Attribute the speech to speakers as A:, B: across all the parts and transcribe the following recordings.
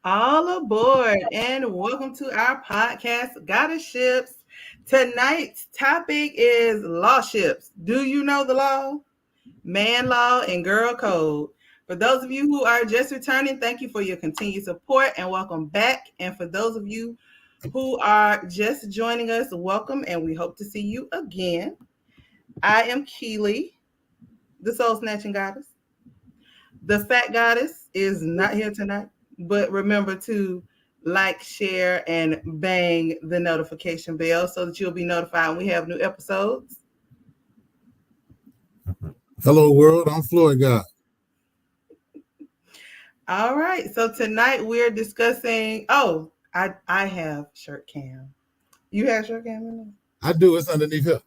A: All aboard and welcome to our podcast, Goddess Ships. Tonight's topic is Lawships. Do you know the law? Man law and girl code. For those of you who are just returning, thank you for your continued support and welcome back. And for those of you who are just joining us, welcome and we hope to see you again. I am Keely, the soul snatching goddess. The fat goddess is not here tonight, but remember to like, share, and bang the notification bell so that you'll be notified when we have new episodes.
B: Hello, world. I'm Floyd God.
A: All right. So tonight we're discussing. Oh, I have shirt cam. You have shirt cam in there?
B: I do. It's underneath here.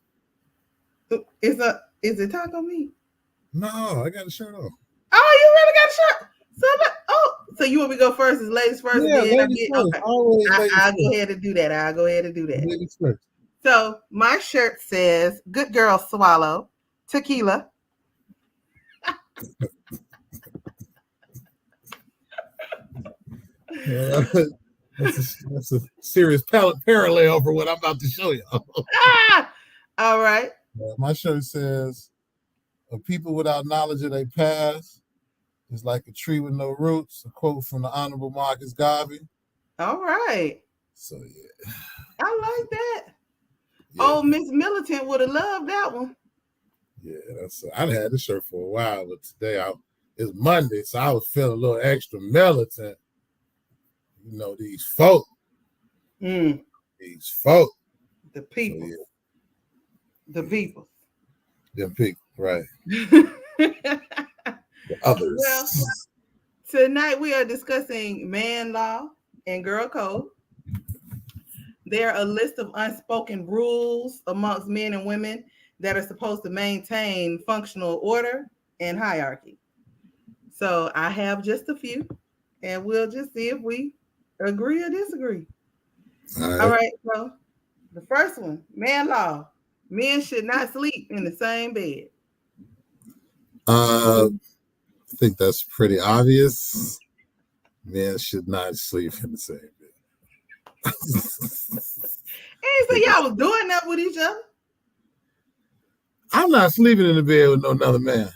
A: Is it taco meat?
B: No, I got a shirt on.
A: Oh, you really got a shirt? So you want me to go first? Is ladies first?
B: Yeah, ladies first.
A: Okay.
B: Always
A: I'll go ahead and do that.
B: Ladies first.
A: So my shirt says, "Good girl, swallow tequila."
B: That's a serious parallel for what I'm about to show you.
A: All right.
B: My shirt says, "A people without knowledge of their past is like a tree with no roots." A quote from the Honorable Marcus Garvey.
A: All right.
B: So yeah,
A: I like that.
B: Yeah.
A: Oh, Miss Militant would have loved that one.
B: Yeah, I've had this shirt for a while, but today it's Monday, so I was feeling a little extra militant. You know, these folk. These folk.
A: The people. So, yeah. The people.
B: Them people, right. The others.
A: Well, tonight we are discussing man law and girl code. There are a list of unspoken rules amongst men and women that are supposed to maintain functional order and hierarchy. So I have just a few, and we'll just see if we agree or disagree. All right. So the first one, man law. Men should not sleep in the same bed.
B: I think that's pretty obvious. Men should not sleep in the same bed.
A: Hey, so y'all was doing that with each other?
B: I'm not sleeping in the bed with no another man.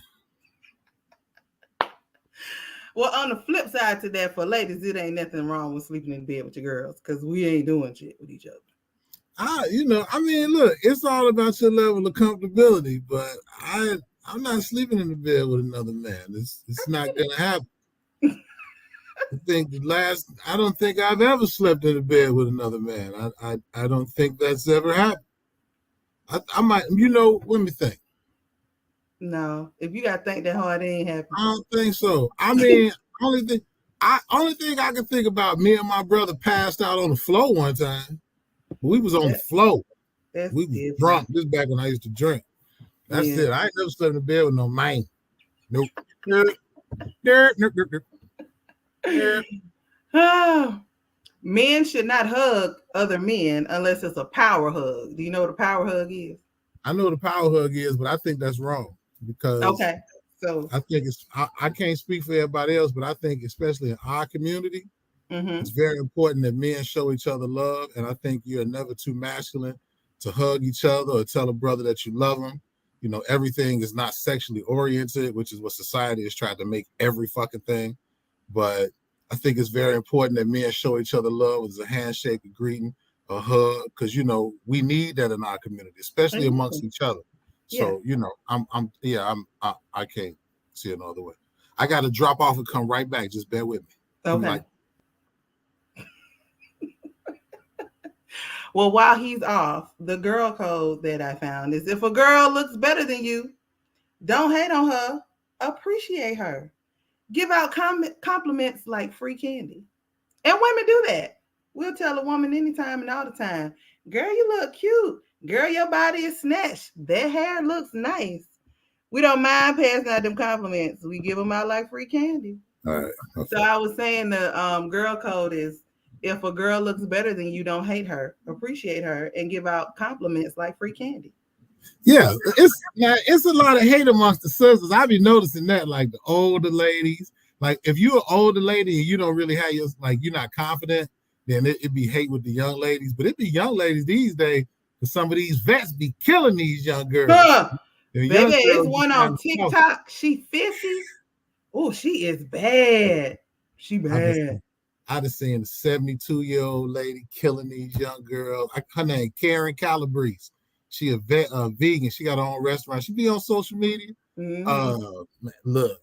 A: Well, on the flip side to that, for ladies, it ain't nothing wrong with sleeping in bed with your girls because we ain't doing shit with each other.
B: Look, it's all about your level of comfortability, but I'm not sleeping in the bed with another man. It's not gonna happen. I don't think I've ever slept in a bed with another man. I don't think that's ever happened. I might, let me think.
A: No, if you gotta think that hard, it ain't happening.
B: I don't think so. only thing I can think about, me and my brother passed out on the floor one time. We was on the floor. We was drunk. This is back when I used to drink. That's it. I ain't never slept in the bed with no man. Nope.
A: Men should not hug other men unless it's a power hug. Do you know what a power hug is?
B: I know what a power hug is, but I think that's wrong because
A: so
B: I think I can't speak for everybody else, but I think especially in our community, it's very important that men show each other love, and I think you're never too masculine to hug each other or tell a brother that you love him. You know, everything is not sexually oriented, which is what society has tried to make every fucking thing. But I think it's very important that men show each other love with a handshake, a greeting, a hug, because we need that in our community, especially amongst each other. So I can't see it no other way. I got to drop off and come right back. Just bear with me.
A: Okay. Well, while he's off, the girl code that I found is if a girl looks better than you, don't hate on her, appreciate her. Give out compliments like free candy. And women do that. We'll tell a woman anytime and all the time, girl, you look cute. Girl, your body is snatched. That hair looks nice. We don't mind passing out them compliments. We give them out like free candy.
B: All right. Okay.
A: So I was saying the girl code is if a girl looks better than you, don't hate her, appreciate her, and give out compliments like free candy.
B: Yeah, it's a lot of hate amongst the sisters. I be noticing that, like the older ladies, Like if you're an older lady and you don't really have your you're not confident, then it'd be hate with the young ladies. But it'd be young ladies these days, because some of these vets be killing these young girls.
A: Huh.
B: The
A: Baby,
B: young
A: it's
B: girls
A: one on TikTok. She 50. Oh, she is bad. She bad.
B: I just seen a 72-year-old lady killing these young girls. Her name Karen Calabrese. She a vegan. She got her own restaurant. She be on social media. Man, look,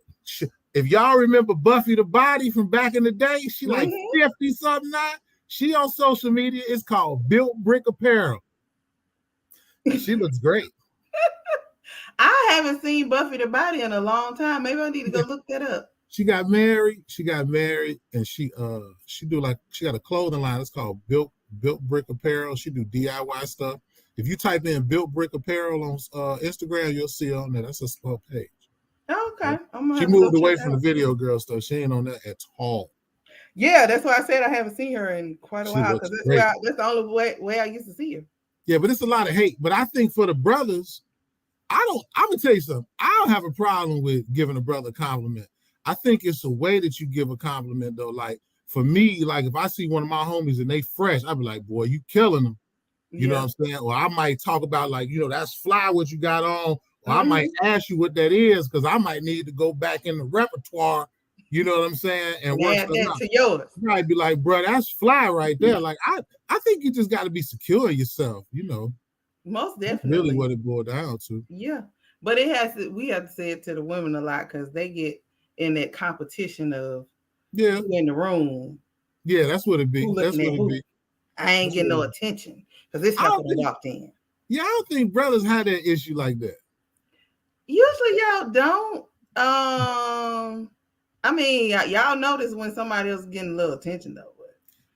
B: if y'all remember Buffy the Body from back in the day, she like 50 something now. She on social media. It's called Built Brick Apparel. She looks great.
A: I haven't seen Buffy the Body in a long time. Maybe I need to go look that up.
B: She got married, and she got a clothing line. It's called Built Brick Apparel. She do DIY stuff. If you type in Built Brick Apparel on Instagram, you'll see her on there. That's a page.
A: Okay.
B: She moved away from the video girl stuff. She ain't on that at all.
A: Yeah, that's why I said I haven't seen her in quite a while, because that's the only way I used to see her.
B: Yeah, but it's a lot of hate. But I think for the brothers, I'm gonna tell you something. I don't have a problem with giving a brother a compliment. I think it's a way that you give a compliment, though. Like for me, like if I see one of my homies and they fresh, I'd be like, boy, you killing them. You know what I'm saying? Or I might talk about that's fly what you got on. Or I might ask you what that is, because I might need to go back in the repertoire. You know what I'm saying? And
A: add that to yours.
B: You might be like, bro, that's fly right there. Like I think you just got to be secure in yourself.
A: Most definitely.
B: That's really what it boiled down to.
A: Yeah, but we have to say it to the women a lot, because they get in that competition of who in the room.
B: Yeah, that's what it be. That's what it be.
A: I ain't getting no attention because this how I walked in.
B: Yeah, I don't think brothers had that issue like that.
A: Usually y'all don't. I mean, y'all notice when somebody else is getting a little attention though.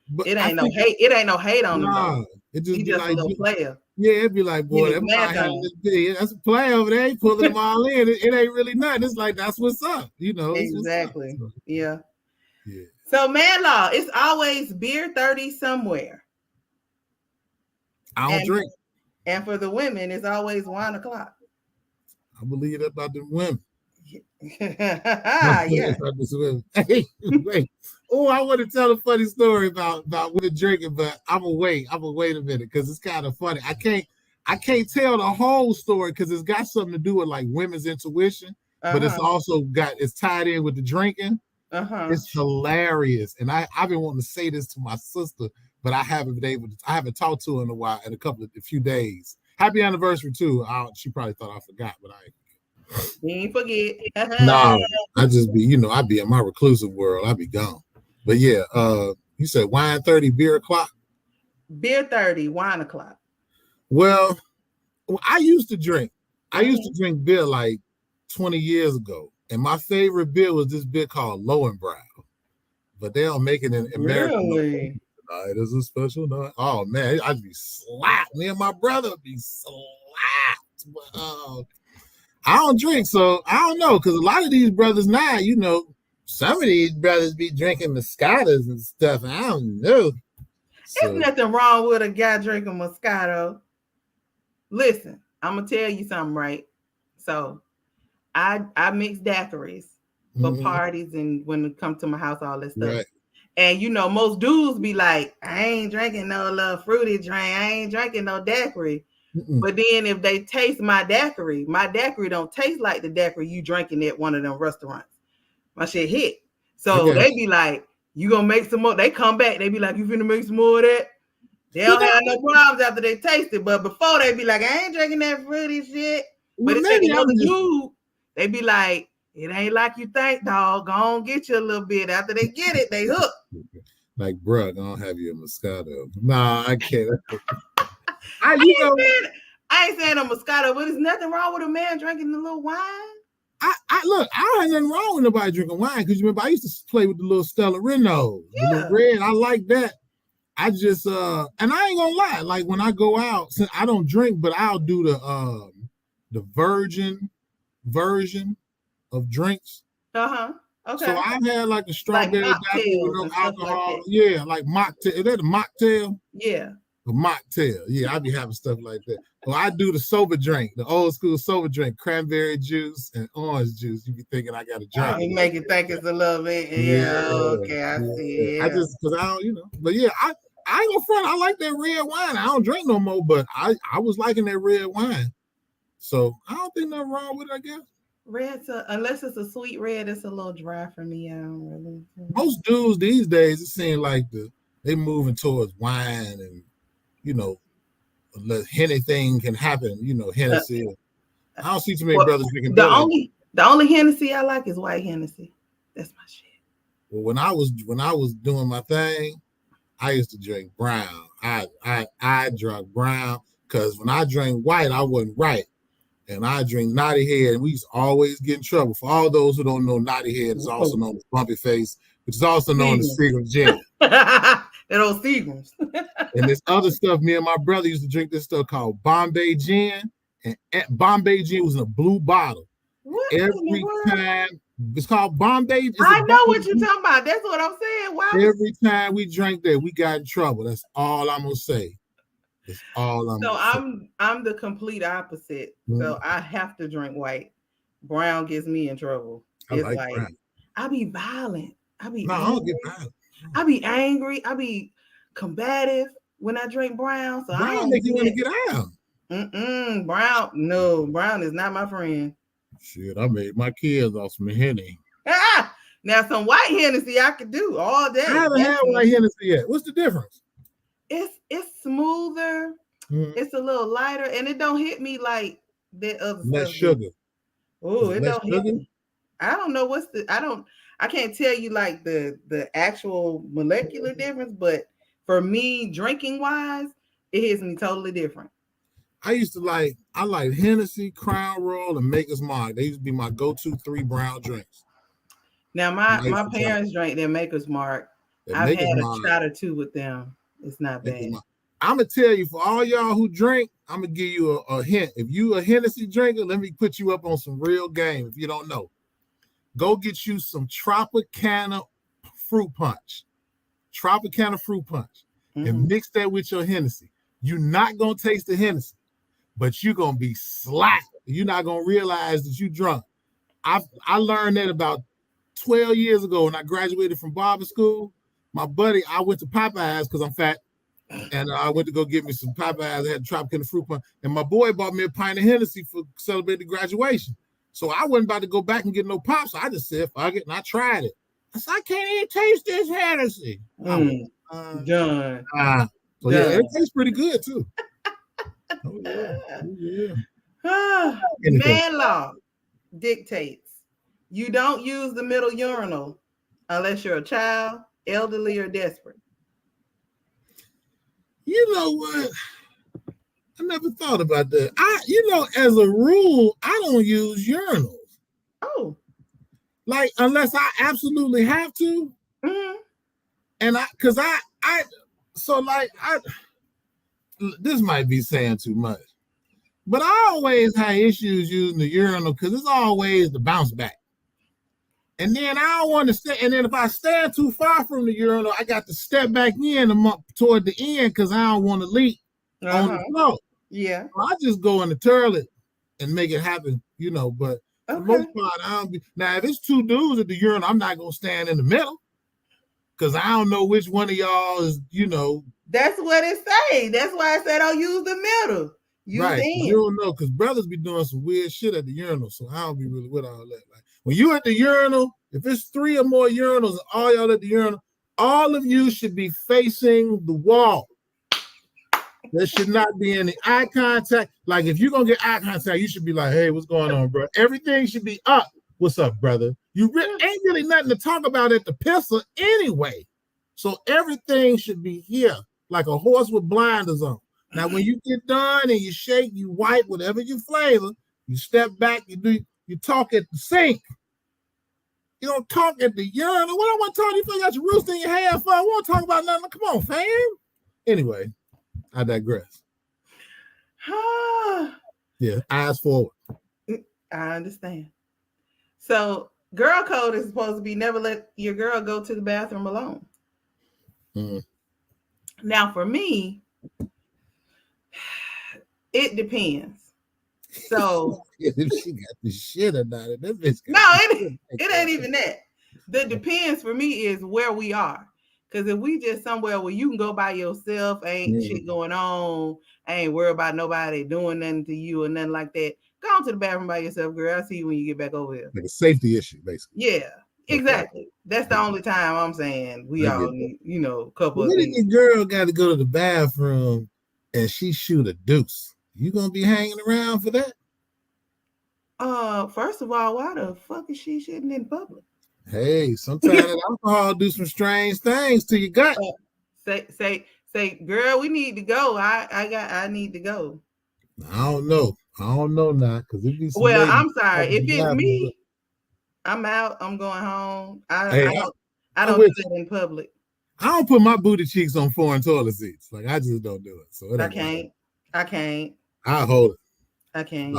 A: But it ain't no hate. It ain't no hate on them. Though.
B: It just be
A: like a little player.
B: Yeah, it'd be like, boy, that's a play over there. He pulling them all in. It ain't really nothing. It's like, that's what's up.
A: Exactly.
B: What's up.
A: Yeah. So man law, it's always beer 30 somewhere.
B: I don't drink.
A: And for the women, it's always 1 o'clock.
B: I believe that about the women.
A: Yeah.
B: Hey, wait. Oh, I want to tell a funny story about women drinking, but I'm gonna wait a minute, because it's kind of funny. I can't tell the whole story because it's got something to do with like women's intuition, but it's also it's tied in with the drinking. It's hilarious, and I've been wanting to say this to my sister, but I haven't talked to her in a few days. Happy anniversary too. She probably thought I forgot, but
A: you ain't forget.
B: No, I just be, I be in my reclusive world. I be gone. But yeah, you said wine 30, beer o'clock?
A: Beer 30, wine o'clock.
B: Well, I used to drink. I used to drink beer like 20 years ago. And my favorite beer was this beer called Lowenbrow. But they don't make it in America.
A: Really?
B: It is a special night. Oh, man, I'd be slapped. Me and my brother would be slapped. But, I don't drink, so I don't know, because a lot of these brothers now, some of these brothers be drinking Moscatos and stuff. I don't know.
A: There's nothing wrong with a guy drinking Moscato. Listen, I'm going to tell you something, right? So I mix daiquiris for parties and when it comes to my house, all this stuff. Right. And, most dudes be like, I ain't drinking no little fruity drink. I ain't drinking no daiquiri. But then if they taste my daiquiri don't taste like the daiquiri you drinking at one of them restaurants. My shit hit. So they be like, you gonna make some more? They come back, they be like, you finna make some more of that? They don't have no problems after they taste it, but before they be like, I ain't drinking that fruity shit. But it's taking another dude, they be like, it ain't like you think, dog. Go on, get you a little bit. After they get it, they hook.
B: Like, bro, I don't have you a Moscato. Nah, I can't.
A: I ain't saying a Moscato, but there's nothing wrong with a man drinking a little wine.
B: Look, I don't have nothing wrong with nobody drinking wine, because you remember I used to play with the little Stella Reno, the little red. I like that. I just and I ain't gonna lie, like when I go out, since I don't drink, but I'll do the virgin version of drinks.
A: Okay.
B: So I've had like a strawberry
A: like
B: with no alcohol. Like yeah, like mocktail. Is that a mocktail?
A: Yeah.
B: A mocktail. Yeah, I be having stuff like that. Or I do the sober drink, the old school sober drink, cranberry juice and orange juice. You be thinking I got a drink.
A: You make it think it's a little bit. Yeah, okay, I see. Yeah.
B: I just because I don't, but yeah, I ain't gonna front. I like that red wine. I don't drink no more, but I was liking that red wine. So I don't think nothing wrong with it, I guess.
A: Red, unless it's a sweet red, it's a little dry for me. I don't really.
B: Most dudes these days, it seems like they moving towards wine and unless anything can happen, Hennessy. I don't see too many brothers drinking beer.
A: The only Hennessy I like is white Hennessy. That's my shit.
B: Well, when I was doing my thing, I used to drink brown. I drank brown because when I drank white, I wasn't right. And I drink Naughty Head, and we used to always get in trouble. For all those who don't know, Naughty Head is also known as Bumpy Face, which is also known as Seagram's Gin.
A: That old Seagram's.
B: And this other stuff, me and my brother used to drink this stuff called Bombay Gin. And Bombay Gin was in a blue bottle.
A: What
B: every time, it's called Bombay.
A: I know what you're talking about. That's what I'm saying. Why?
B: Every time we drank that, we got in trouble. That's all I'm gonna say. That's all I'm.
A: So I'm the complete opposite. So I have to drink white. Brown gets me in trouble. It's like brown. I be violent. I don't get violent. I be angry. I be combative when I drink brown. So
B: brown make you want to get out.
A: Brown, no, brown is not my friend.
B: Shit, I made my kids off some Hennessy.
A: Now some white Hennessy I could do all day.
B: I haven't had white Hennessy yet. What's the difference?
A: It's smoother. It's a little lighter, and it don't hit me like that other
B: less stuff. Sugar.
A: Oh, it don't hit me. I don't know I can't tell you like the actual molecular difference, but for me, drinking wise, it hits me totally different.
B: I like Hennessy, Crown Royal, and Maker's Mark. They used to be my go-to 3 brown drinks.
A: Now my parents drank their Maker's Mark. I've had a shot or 2 with them. It's not bad.
B: I'm gonna tell you, for all y'all who drink, I'm gonna give you a hint. If you a Hennessy drinker, let me put you up on some real game. If you don't know, go get you some Tropicana fruit punch. And mix that with your Hennessy. You're not gonna taste the Hennessy, but you're gonna be slack. You're not gonna realize that you drunk. I learned that about 12 years ago when I graduated from barber school. My buddy, I went to Popeyes because I'm fat, and I went to go get me some Popeyes. I had Tropicana fruit punch, and my boy bought me a pint of Hennessy for celebrating graduation. So I wasn't about to go back and get no pop, so I just said, fuck it, and I tried it. I said, I can't even taste this Hennessy.
A: Done.
B: So yeah, it tastes pretty good too.
A: Man law dictates you don't use the middle urinal unless you're a child, elderly, or desperate.
B: You know what? I never thought about that. As a rule, I don't use urinals.
A: Oh.
B: Like, unless I absolutely have to. And this might be saying too much, but I always had issues using the urinal because it's always the bounce back. And then I don't want to stay. And then if I stand too far from the urinal, I got to step back in toward the end because I don't want to leak on the floor.
A: Yeah.
B: So I just go in the toilet and make it happen, But for the most part, I don't be. Now, if it's 2 dudes at the urinal, I'm not gonna stand in the middle because I don't know which one of y'all is,
A: That's what it say. That's why I said don't use the middle. You
B: don't know because brothers be doing some weird shit at the urinal, so I don't be really with all that. Like when you at the urinal, if it's 3 or more urinals, and all y'all at the urinal, all of you should be facing the wall. There should not be any eye contact. Like if you're gonna get eye contact, you should be like, "Hey, what's going on, bro?" Everything should be up. What's up, brother? You ain't really nothing to talk about at the pisser anyway. So everything should be here, like a horse with blinders on. Now, when you get done and you shake, you wipe, whatever your flavor, you step back, you talk at the sink. You don't talk at the urinal. What I want to talk to you for? You got your rooster in your hand for? I want to talk about nothing. Come on, fam. Anyway, I digress. Yeah, eyes forward.
A: I understand. So, girl code is supposed to be never let your girl go to the bathroom alone. Now, for me, It depends. So
B: if she got the shit or not, that bitch
A: no,
B: got
A: it ain't even that. The depends for me is where we are. Because if we just somewhere where you can go by yourself, ain't shit going on, ain't worried about nobody doing nothing to you or nothing like that. Go on to the bathroom by yourself, girl. I'll see you when you get back over here.
B: Like a safety issue, basically.
A: Yeah, exactly. Okay. That's the only time I'm saying we all need, a couple
B: of things. What if the girl got to go to the bathroom and she shoot a deuce? You gonna be hanging around for that?
A: First of all, why the fuck is she shitting in public?
B: Hey, sometimes alcohol do some strange things to your gut.
A: Say, girl, we need to go. I need to go.
B: I don't know now, because it be some.
A: Well, I'm sorry. If it's me, I'm out. I'm going home. I don't do that in public.
B: I don't put my booty cheeks on foreign toilet seats. Like, I just don't do it. So
A: I can't.
B: I hold it.
A: I can't.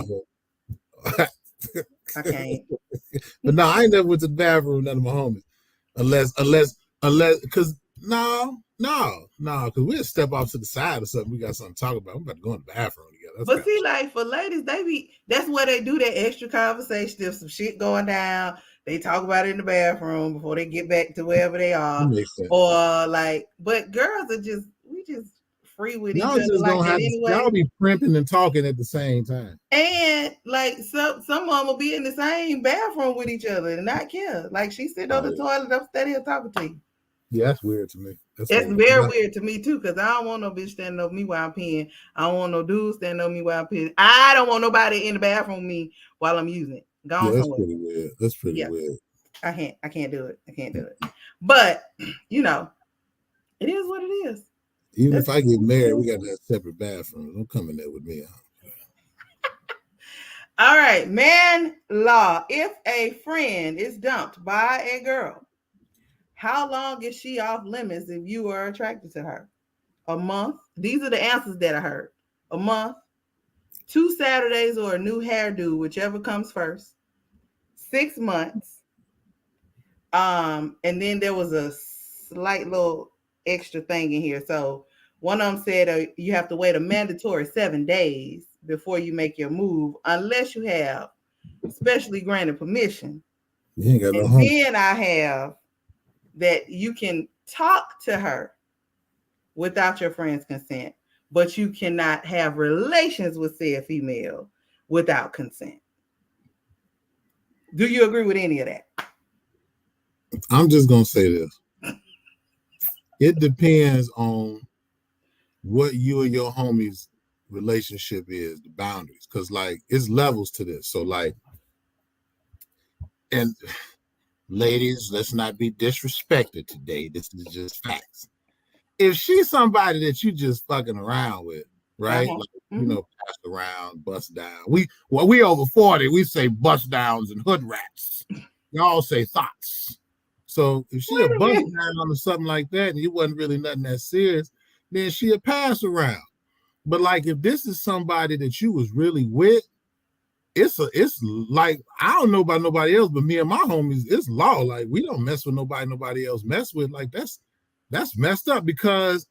A: I can't.
B: But no, I ain't never went to the bathroom, none of my homies. Unless, because because we'll step off to the side or something. We got something to talk about. I'm about to go in the bathroom together.
A: But see, like for ladies, that's where they do that extra conversation. There's some shit going down. They talk about it in the bathroom before they get back to wherever they are. Or like, but girls are we just free with each other like that anyway.
B: Y'all be primping and talking at the same time.
A: And like some of them will be in the same bathroom with each other and not care. Like she sitting on the toilet, I'm steady talking to you.
B: Yeah, that's weird to me.
A: That's very weird to me too, because I don't want no bitch standing over me while I'm peeing. I don't want no dude standing over me while I'm peeing. I don't want nobody in the bathroom with me while I'm using it.
B: That's pretty weird. That's pretty weird.
A: I can't do it. I can't do it. But it is what it is.
B: Even if I get married, we got to have separate bathrooms. Don't come in there with me.
A: All right, man law. If a friend is dumped by a girl, how long is she off limits if you are attracted to her? A month? These are the answers that I heard. A month, 2 Saturdays, or a new hairdo, whichever comes first. 6 months. And then there was a slight little extra thing in here. So one of them said you have to wait a mandatory 7 days before you make your move, unless you have specially granted permission.
B: You ain't got no
A: home. Then I have that you can talk to her without your friend's consent, but you cannot have relations with said female without consent. Do you agree with any of that?
B: I'm just going to say this. It depends on what you and your homies relationship is, the boundaries, because like it's levels to this. So like, and ladies, let's not be disrespected today. This is just facts. If she's somebody that you just fucking around with, right? Like, pass around, bust down. We over 40, we say bust downs and hood rats. Y'all say thoughts. So if she a bust down or something like that, and it wasn't really nothing that serious, then she a pass around. But like if this is somebody that you was really with, it's like, I don't know about nobody else, but me and my homies, it's law. Like we don't mess with nobody else mess with. Like that's messed up, because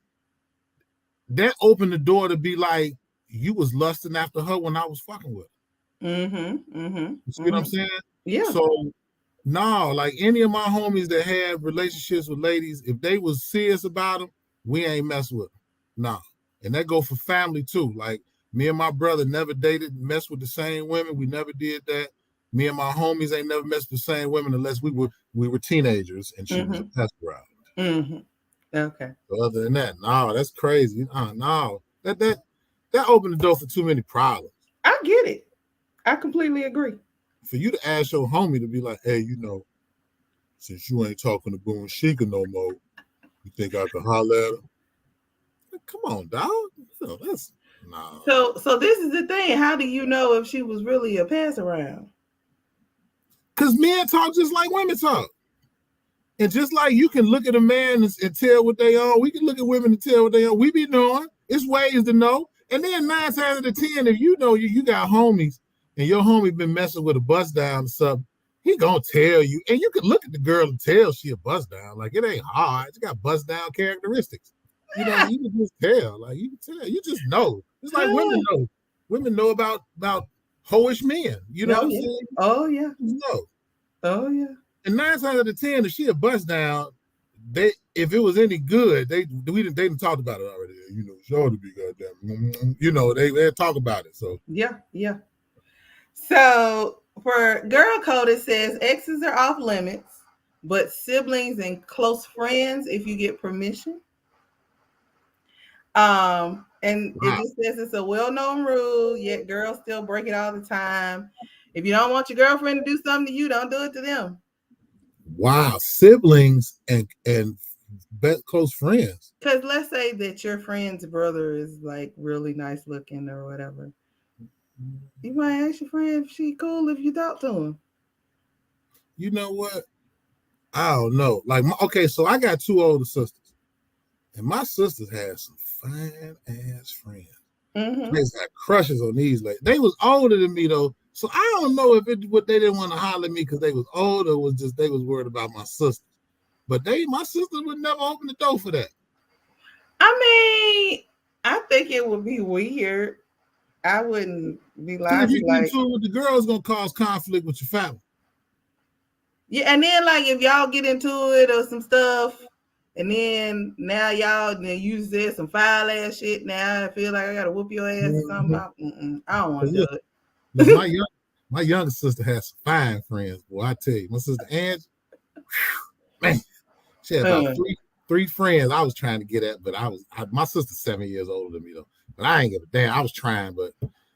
B: that opened the door to be like, you was lusting after her when I was fucking with her. You see what I'm saying?
A: Yeah.
B: So no, like any of my homies that had relationships with ladies, if they was serious about them, we ain't mess with them. No. And that go for family too. Like me and my brother never messed with the same women. We never did that. Me and my homies ain't never messed with the same women unless we were teenagers and she was a pest around.
A: Okay.
B: So other than that, no, that's crazy. No, that opened the door for too many problems.
A: I get it. I completely agree.
B: For you to ask your homie to be like, hey, since you ain't talking to Boone Sheikah no more, you think I can holler at her? Like, come on, dog. That's no.
A: So this is the thing. How do you know if she was really a pass around?
B: Because men talk just like women talk. And just like you can look at a man and tell what they own, we can look at women and tell what they own. We be knowing. It's ways to know. And then 9 times out of 10, if you know you got homies and your homie been messing with a bust down or something, he gonna tell you. And you can look at the girl and tell she a bust down. Like it ain't hard. She got bust down characteristics. You can just tell. Like you can tell. You just know. It's like women know. women know about hoish men. You know what I'm saying?
A: Oh yeah.
B: No.
A: Oh yeah.
B: And 9 times out of 10, if she a bust down, if it was any good, they didn't talk about it already. You know, she ought to be goddamn. You know, they talk about it. So
A: yeah. So for girl code, it says exes are off limits, but siblings and close friends if you get permission. And it just says it's a well-known rule, yet girls still break it all the time. If you don't want your girlfriend to do something to you, don't do it to them.
B: Wow, siblings and close friends.
A: Because let's say that your friend's brother is like really nice looking or whatever. You might ask your friend if she cool if you talk to him.
B: You know what? I don't know. Like, okay, so I got 2 older sisters, and my sisters had some fine ass friends.
A: Mm-hmm.
B: They got crushes on these ladies. They was older than me though, so I don't know if what they didn't want to holler at me because they was older, was just they was worried about my sisters. But my sisters would never open the door for that.
A: I mean, I think it would be weird. I wouldn't be lying.
B: If you
A: like,
B: get into it with the girl, it's gonna cause conflict with your family.
A: Yeah, and then like if y'all get into it or some stuff, and then now you said some foul ass shit. Now I feel like I gotta whoop your ass or something. I don't want to do it.
B: Look, my younger sister has some fine friends, boy. I tell you, my sister Ange, man, she had about three friends I was trying to get at, but my sister's 7 years older than me though. But I ain't give a damn. I was trying, but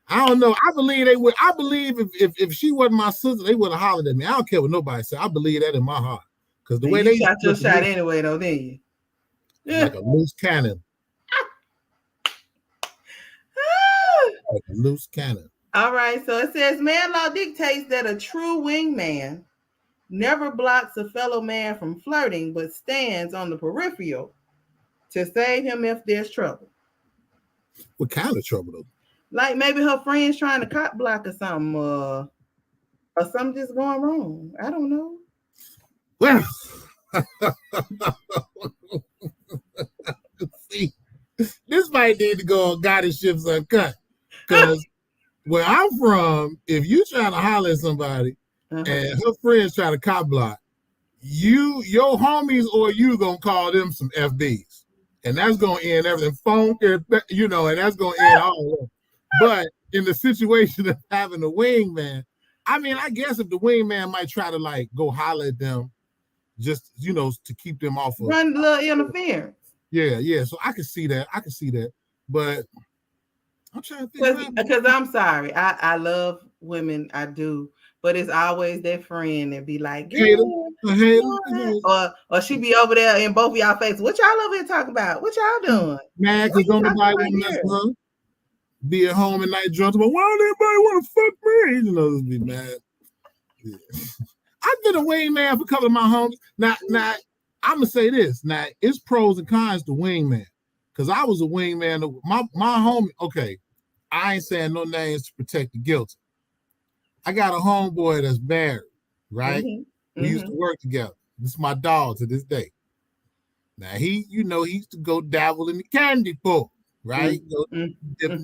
B: I don't know. I believe they would. I believe if she wasn't my sister, they would have hollered at me. I don't care what nobody said. I believe that in my heart. Because the way they
A: shot your shot anyway, though, didn't you?
B: Like a loose cannon. Like a loose cannon.
A: All right. So it says man law dictates that a true wingman never blocks a fellow man from flirting, but stands on the peripheral to save him if there's trouble.
B: What kind of trouble though?
A: Like maybe her friend's trying to cop block or something, or something just going wrong. I don't know.
B: Well, see, this might need to go on Goddess Ships Uncut. Because where I'm from, if you trying to holler at somebody and her friends trying to cop block, your homies or you gonna call them some FBs. And that's gonna end everything. Phone, you know, and that's gonna end all of them. But in the situation of having a wingman, I mean, I guess if the wingman might try to like go holler at them, just you know, to keep them off of
A: run a little interference.
B: Yeah. So I can see that. But I'm trying to think
A: because I'm sorry. I love women, I do, but it's always that friend that be like, or she be over there in both of y'all faces. What y'all over here talking about? What y'all doing?
B: Man, because don't nobody want to mess with her. Be at home at night drunk, but why don't everybody want to fuck me? You know, just be mad. Yeah. I've been a wingman for a couple of my homies. Now, I'm gonna say this. Now, it's pros and cons to wingman, because I was a wingman. My homie. Okay, I ain't saying no names to protect the guilty. I got a homeboy that's married, right? We used to work together. This is my dog to this day. Now he used to go dabble in the candy pool, right?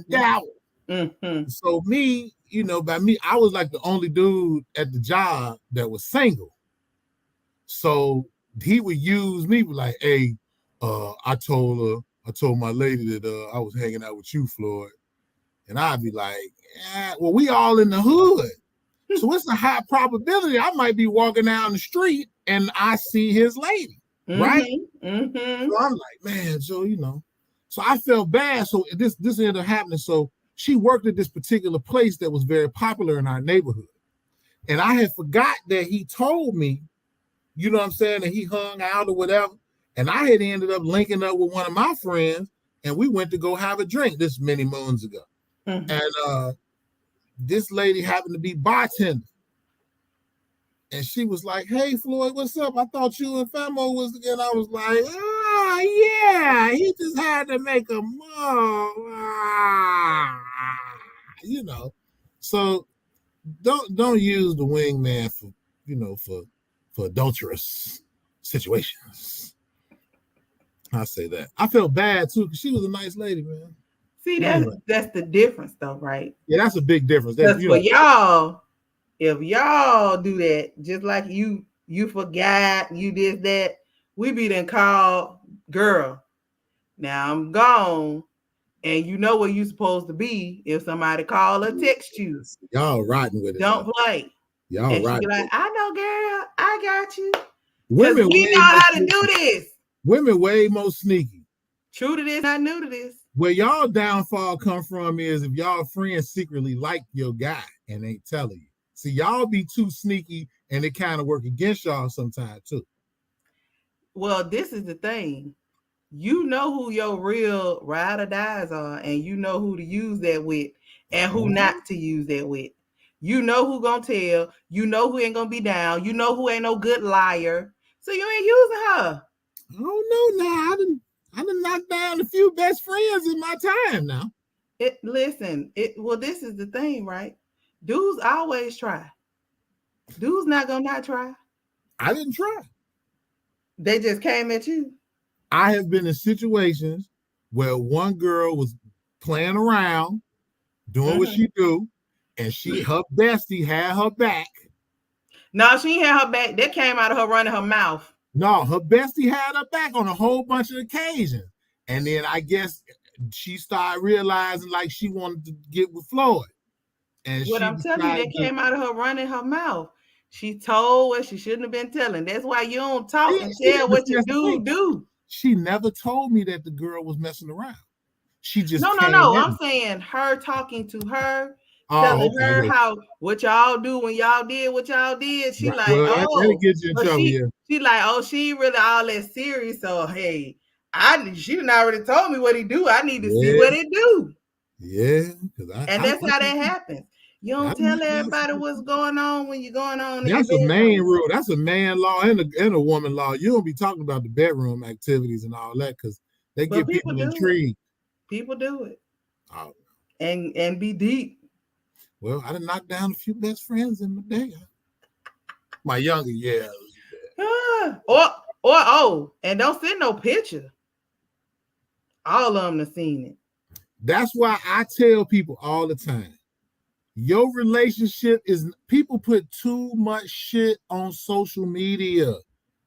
B: Dabble. So me, by me, I was like the only dude at the job that was single. So he would use me like, hey, I told my lady that I was hanging out with you, Floyd. And I'd be like, yeah, well, we all in the hood. So it's a high probability I might be walking down the street and I see his lady, right? So I'm like, man, so so I felt bad. So this ended up happening. So she worked at this particular place that was very popular in our neighborhood. And I had forgot that he told me, you know what I'm saying, that he hung out or whatever. And I had ended up linking up with one of my friends and we went to go have a drink this many moons ago. And this lady happened to be bartender. And she was like, hey, Floyd, what's up? I thought you and Famo was together. I was like, oh, yeah, he just had to make a move. So don't use the wingman for adulterous situations. I say that. I felt bad, too, because she was a nice lady, man.
A: See, that's the difference, though, right?
B: Yeah, that's a big difference.
A: Because for y'all, if y'all do that, just like you forgot, you did that, we be then called, girl, now I'm gone, and you know where you supposed to be if somebody call or text you.
B: Y'all riding with it.
A: Don't play.
B: Y'all
A: and she
B: riding
A: be like, I know, girl, I got you.
B: Women
A: we know how to do this.
B: Women way more sneaky.
A: True to this, not new to this.
B: Where y'all downfall come from is if y'all friends secretly like your guy and ain't telling you. See, y'all be too sneaky and it kind of work against y'all sometimes too.
A: Well, this is the thing. You know who your real ride or dies are, and you know who to use that with and who not to use that with. You know who gonna tell. You know who ain't gonna be down. You know who ain't no good liar. So you ain't using her.
B: I don't know now. I done knocked down a few best friends in my time now.
A: Well, this is the thing, right? Dudes always try. Dudes not gonna not try.
B: I didn't try.
A: They just came at you.
B: I have been in situations where one girl was playing around, doing what she do, and her bestie had her back.
A: No, she ain't had her back. That came out of her running her mouth.
B: No, her bestie had her back on a whole bunch of occasions. And then I guess she started realizing like she wanted to get with Floyd. And
A: what I'm telling you, that came out of her running her mouth. She told what she shouldn't have been telling. That's why you don't talk and tell what you do.
B: She never told me that the girl was messing around. She just
A: no. I'm saying her talking to her, telling her how what y'all do when y'all did what y'all did. She like,
B: that'll get you in trouble.
A: She like, oh, she really all that serious. So hey, she done already told me what he do. I need to see what he do.
B: Yeah,
A: and that's how that happens. You don't tell everybody what's going on when you're going on.
B: That's a main rule. That's a man law and a woman law. You don't be talking about the bedroom activities and all that because they get people intrigued.
A: People do it. Oh. And be deep.
B: Well, I done knocked down a few best friends in my day. My younger years.
A: And don't send no picture. All of them have seen it.
B: That's why I tell people all the time, your relationship is, people put too much shit on social media.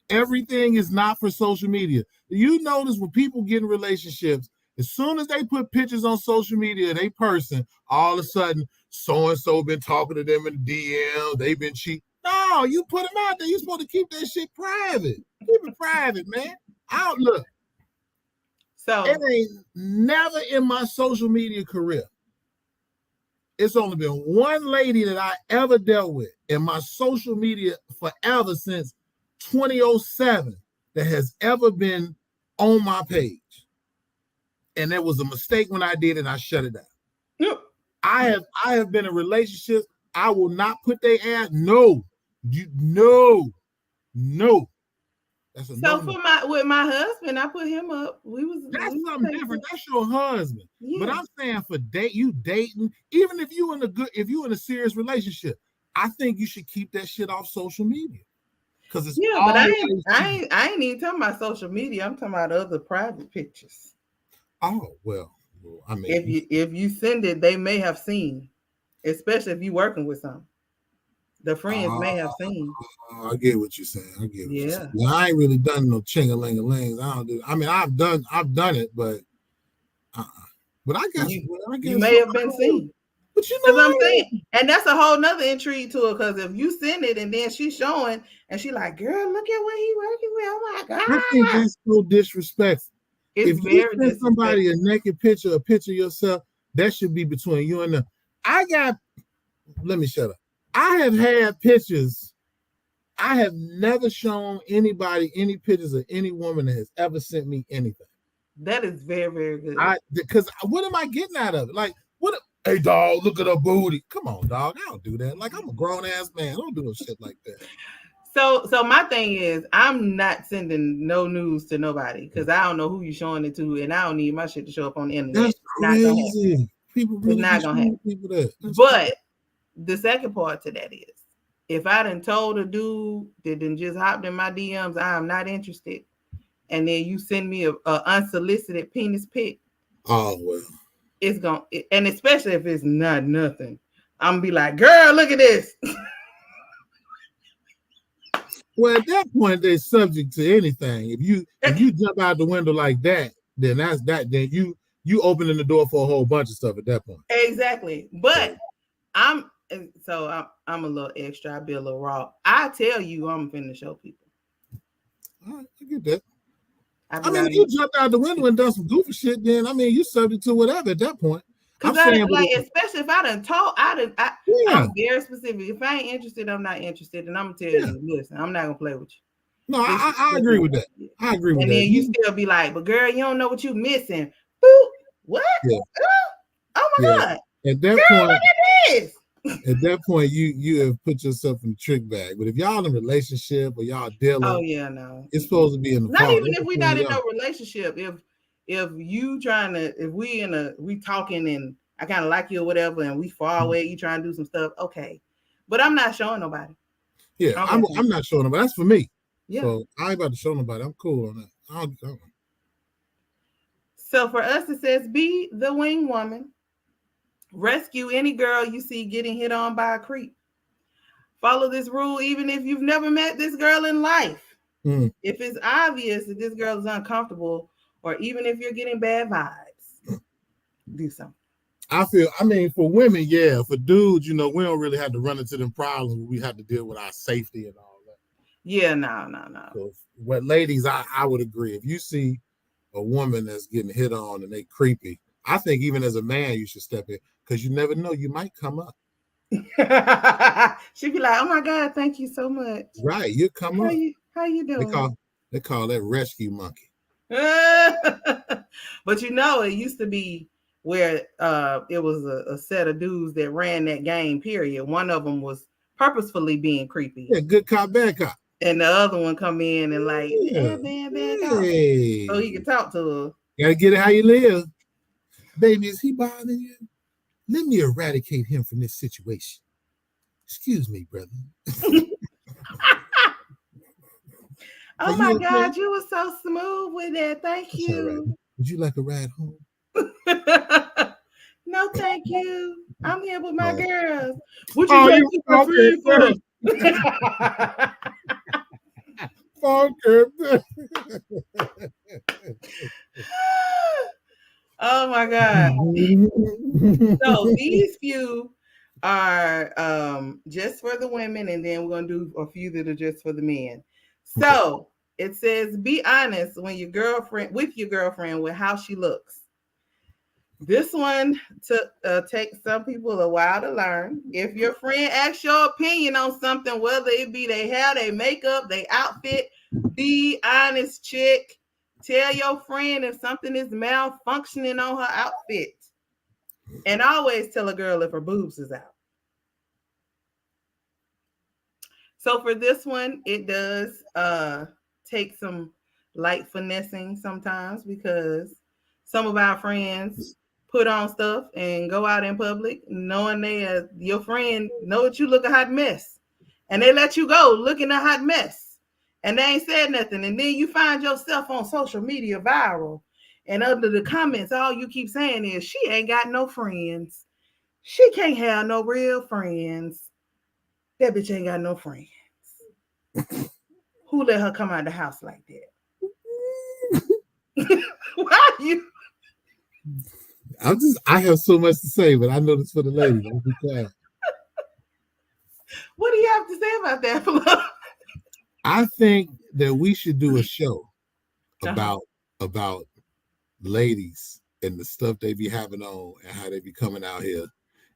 B: Everything is not for social media. You notice when people get in relationships, as soon as they put pictures on social media of their person, all of a sudden, so-and-so been talking to them in DM, they've been cheating. No, you put them out there. You're supposed to keep that shit private. Keep it private, man. Look. So it ain't never in my social media career. It's only been one lady that I ever dealt with in my social media forever since 2007 that has ever been on my page. And there was a mistake when I did it, and I shut it down. Yep. I have been in relationships. I will not put their ass. No. That's a
A: so with my husband, I put him up.
B: That's something different. That's your husband. Yeah. But I'm saying for you dating, even if you in a serious relationship, I think you should keep that shit off social media. Because it's
A: but I ain't even talking about social media. I'm talking about other private pictures.
B: Oh well, I mean,
A: if you send it, they may have seen, especially if you're working with some. The friends may have seen.
B: I get what you're saying. I get what you're saying. Well, I ain't really done no ching-a-ling-a-lings. I don't do. I mean, I've done it, but but I guess
A: you may have been seen.
B: But you know,
A: I'm saying, and that's a whole nother intrigue to her, because if you send it and then she's showing and she like, girl, look at what he working with. Oh my God.
B: I think that's so disrespectful. If you send somebody a naked picture, a picture of yourself, that should be between you and them. Let me shut up. I have had pictures. I have never shown anybody any pictures of any woman that has ever sent me anything.
A: That is very, very good.
B: Because what am I getting out of it? Like, what? Hey, dog, look at her booty. Come on, dog. I don't do that. Like, I'm a grown ass man. I don't do no shit like that.
A: So my thing is, I'm not sending no news to nobody because I don't know who you're showing it to, and I don't need my shit to show up on the internet.
B: That's crazy. People really
A: not gonna happen.
B: People that.
A: But the second part to that is, if I done told a dude that done just hopped in my DMs, I am not interested, and then you send me a unsolicited penis pic.
B: Oh well.
A: it's gonna, and especially if it's not nothing, I'm gonna be like, girl, look at this.
B: Well, at that point, they're subject to anything. If you jump out the window like that, then that's that. Then you opening the door for a whole bunch of stuff at that point.
A: Exactly. But I'm a little extra. I be a little raw. I tell you, I'm finna show people.
B: All right, I get that.
A: I
B: mean, if you jumped out the window and done some goofy shit, then I mean, you're subject to whatever at that point.
A: Because especially if I done told, I'm very specific. If I ain't interested, I'm not interested, and I'm gonna tell you, listen, I'm not gonna play with you.
B: No, I agree with that. I agree with that.
A: And then you still be like, but girl, you don't know what you missing. Boop. What?
B: Yeah.
A: Oh my God.
B: At that
A: girl,
B: point,
A: look at this.
B: At that point, you have put yourself in the trick bag. But if y'all in a relationship or y'all dealing,
A: oh yeah, no,
B: it's supposed to be in the
A: not even if we're not in no relationship. If you trying to, if we talking and I kind of like you or whatever, and we far away, you trying to do some stuff, okay. But I'm not showing nobody.
B: Yeah, okay. I'm not showing nobody. That's for me.
A: Yeah.
B: So I ain't about to show nobody. I'm cool on that.
A: So for us, it says be the wing woman. Rescue any girl you see getting hit on by a creep. Follow this rule even if you've never met this girl in life. If it's obvious that this girl is uncomfortable, or even if you're getting bad vibes, do something.
B: I mean, for women, yeah. For dudes, we don't really have to run into them problems where we have to deal with our safety and all that.
A: Yeah, no.
B: So, what ladies, I would agree. If you see a woman that's getting hit on and they creepy, I think even as a man, you should step in because you never know, you might come up.
A: She'd be like, "Oh my God, thank you so much."
B: Right, you come up.
A: How you doing?
B: They call that rescue monkey.
A: But it used to be where it was a set of dudes that ran that game, period. One of them was purposefully being creepy.
B: Yeah, good cop, bad cop.
A: And the other one come in and like, bad cop. So he can talk to her.
B: Gotta get it how you live. Baby, is he bothering you? Let me eradicate him from this situation. Excuse me, brother.
A: Oh my God, you were so smooth with that. Thank you.
B: Right. Would you like a ride home?
A: No, thank you. I'm here with my girls. Would you like to go free first? Oh my God. So these few are just for the women, and then we're gonna do a few that are just for the men. So it says, be honest with your girlfriend with how she looks. This one takes some people a while to learn. If your friend asks your opinion on something, whether it be their hair, their makeup, their outfit, be honest, chick. Tell your friend if something is malfunctioning on her outfit. And always tell a girl if her boobs is out. So for this one, it does take some light finessing sometimes, because some of our friends put on stuff and go out in public knowing your friend know that you look a hot mess, and they let you go looking a hot mess, and they ain't said nothing, and then you find yourself on social media viral, and under the comments all you keep saying is, she ain't got no friends, she can't have no real friends, that bitch ain't got no friends. Who let her come out of the house like that? Why you?
B: I have so much to say, but I know this for the ladies. I'll be quiet.
A: What do you have to say about that, Flo?
B: I think that we should do a show about ladies and the stuff they be having on and how they be coming out here,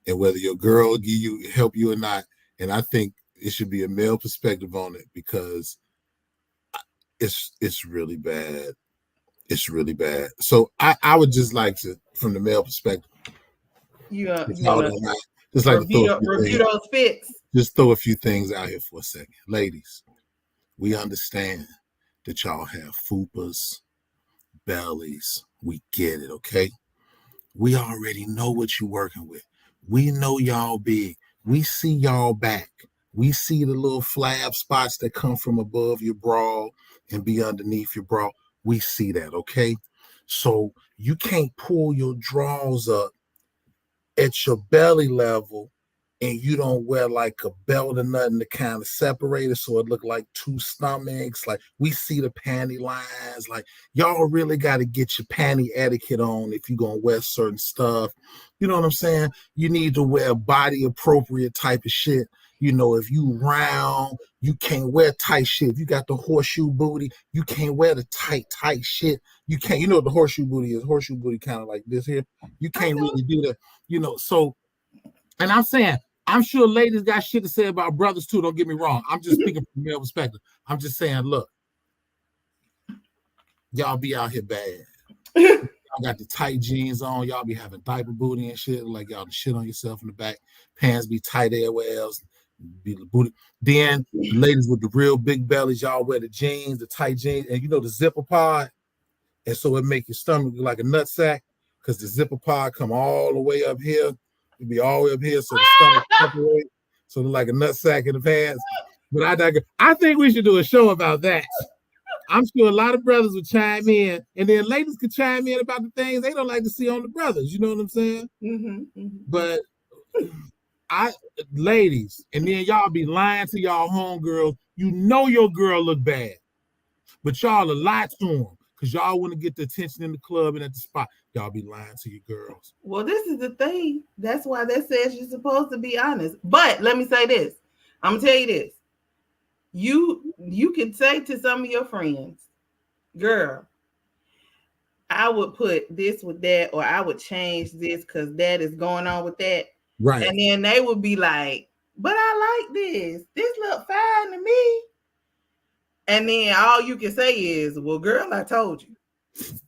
B: and whether your girl help you or not. And I think it should be a male perspective on it, because it's really bad. It's really bad. So I would just like to, from the male perspective,
A: you
B: just like
A: review those fits.
B: Just throw a few things out here for a second. Ladies, we understand that y'all have fupas, bellies. We get it, okay? We already know what you're working with. We know y'all big. We see y'all back. We see the little flab spots that come from above your bra and be underneath your bra. We see that, okay? So you can't pull your drawers up at your belly level, and you don't wear like a belt or nothing to kind of separate it so it look like two stomachs. Like we see the panty lines. Like y'all really got to get your panty etiquette on if you're gonna wear certain stuff. You know what I'm saying? You need to wear body appropriate type of shit. You know, if you round, you can't wear tight shit. If you got the horseshoe booty, you can't wear the tight shit. You can't, you know what the horseshoe booty is? Horseshoe booty kind of like this here. You can't really do that, you know. So, and I'm saying, I'm sure ladies got shit to say about brothers too. Don't get me wrong. I'm just speaking from male perspective. I'm just saying, look, y'all be out here bad. Y'all got the tight jeans on. Y'all be having diaper booty and shit. Like y'all shit on yourself in the back. Pants be tight everywhere else. Be the booty. Then the ladies with the real big bellies, y'all wear the jeans, the tight jeans, and you know the zipper pod. And so it make your stomach look like a nut sack because the zipper pod come all the way up here. It be all the way up here, so the stomach separate, so it's like a nut sack in the pants. But I think we should do a show about that. I'm sure a lot of brothers would chime in, and then ladies could chime in about the things they don't like to see on the brothers. You know what I'm saying?
A: Mm-hmm.
B: But ladies, and then y'all be lying to y'all homegirls. You know your girl look bad, but y'all lie to them because y'all want to get the attention in the club and at the spot. Y'all be lying to your girls.
A: Well, this is the thing. That's why that says you're supposed to be honest. But let me say this. I'm gonna tell you this. You could say to some of your friends, girl, I would put this with that, or I would change this because that is going on with that.
B: Right.
A: And then they would be like, but I like this. This look fine to me. And then all you can say is, well, girl, I told you.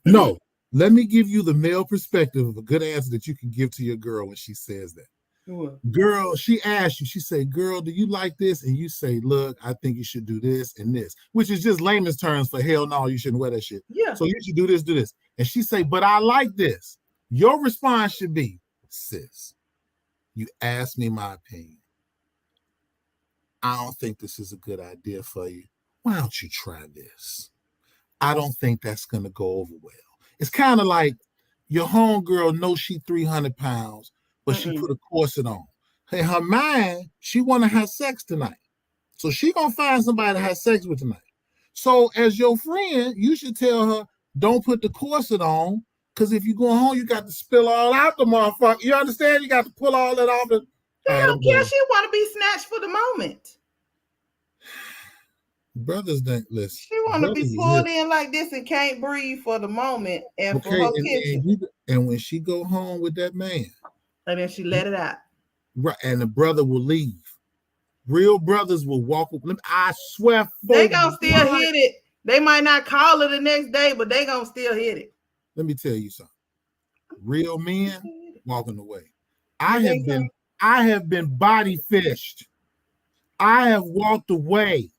B: No, let me give you the male perspective of a good answer that you can give to your girl when she says that. Girl, she asked you, she said, girl, do you like this? And you say, look, I think you should do this and this, which is just layman's terms for hell no, you shouldn't wear that shit.
A: Yeah.
B: So you should do this. And she say, but I like this. Your response should be, sis, you asked me my opinion. I don't think this is a good idea for you. Why don't you try this? I don't think that's going to go over well. It's kind of like your homegirl knows she 300 pounds, but she put a corset on. In her mind, she want to have sex tonight. So she going to find somebody to have sex with tonight. So as your friend, you should tell her, don't put the corset on, because if you go home, you got to spill all out the motherfucker. You understand? You got to pull all that off.
A: I don't care. She want to be snatched for the moment.
B: Brothers don't listen.
A: She want to be pulled in like this and can't breathe for the moment and for her kitchen.
B: And when she go home with that man,
A: and then she let it out.
B: Right, and the brother will leave. Real brothers will walk. I swear,
A: they gonna still hit it. They might not call her the next day, but they gonna still hit it.
B: Let me tell you something. Real men walking away. I have been body fished. I have walked away.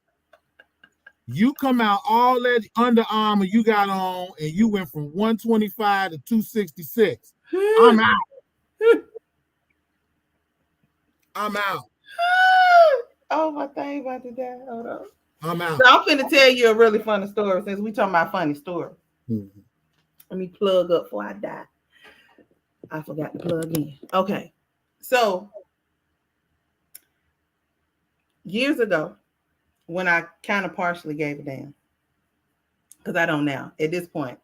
B: You come out all that Under Armour you got on, and you went from 125 to 266. I'm out. I'm out.
A: Oh, my thing about to die. Hold on.
B: I'm out.
A: So I'm finna tell you a really funny story since we talking about funny stories. Mm-hmm. Let me plug up before I die. I forgot to plug in. Okay. So years ago, when I kind of partially gave a damn, because I don't now. At this point,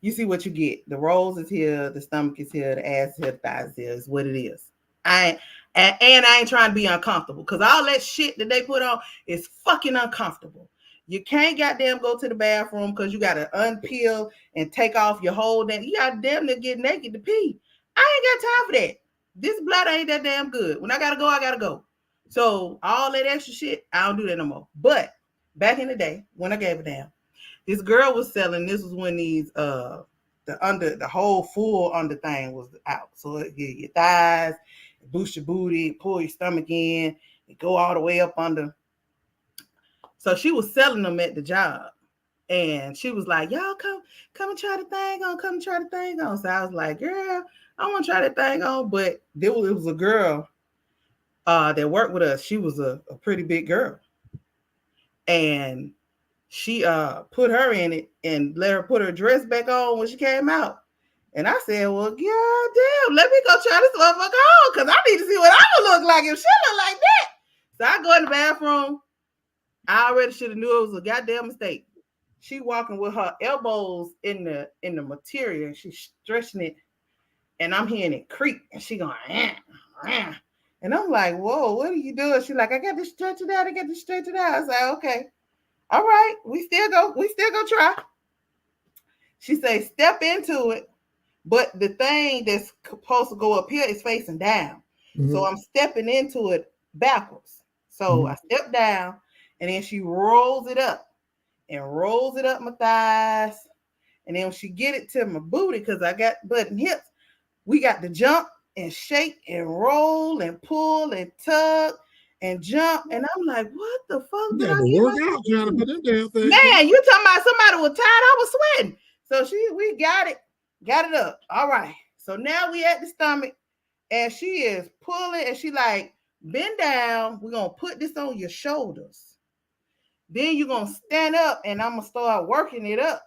A: you see what you get. The rolls is here, the stomach is here, the ass is here, the thighs is what it is. I ain't trying to be uncomfortable, because all that shit that they put on is fucking uncomfortable. You can't goddamn go to the bathroom because you got to unpeel and take off your whole damn. You got to damn near get naked to pee. I ain't got time for that. This bladder ain't that damn good. When I got to go, I got to go. So all that extra shit, I don't do that no more. But back in the day, when I gave a damn, this girl was selling. This was when these the whole full under thing was out. So it get your thighs, boost your booty, pull your stomach in, and go all the way up under. So she was selling them at the job, and she was like, "Y'all come and try the thing on. Come and try the thing on." So I was like, "Girl, I want to try that thing on." But it was a girl that worked with us. She was a pretty big girl, and she put her in it and let her put her dress back on when she came out. And I said, well, god damn, let me go try this motherfucker on because I need to see what I would look like if she look like that. So I go in the bathroom. I already should have knew it was a goddamn mistake. She walking with her elbows in the material and she's stretching it, and I'm hearing it creak, and she going, and I'm like, whoa, what are you doing? She's like, I got to stretch it out. I got to stretch it out. I was like, okay, all right, we still go try. She say, step into it, but the thing that's supposed to go up here is facing down. Mm-hmm. So I'm stepping into it backwards. So I step down, and then she rolls it up my thighs. And then when she get it to my booty, because I got butt and hips, we got to jump and shake and roll and pull and tug and jump. And I'm like, what the fuck?
B: Did I work out trying to put them damn things.
A: Man, you talking about somebody was tired? I was sweating. So we got it up. All right. So now we at the stomach, and she is pulling, and she like, bend down. We're gonna put this on your shoulders. Then you're gonna stand up, and I'm gonna start working it up.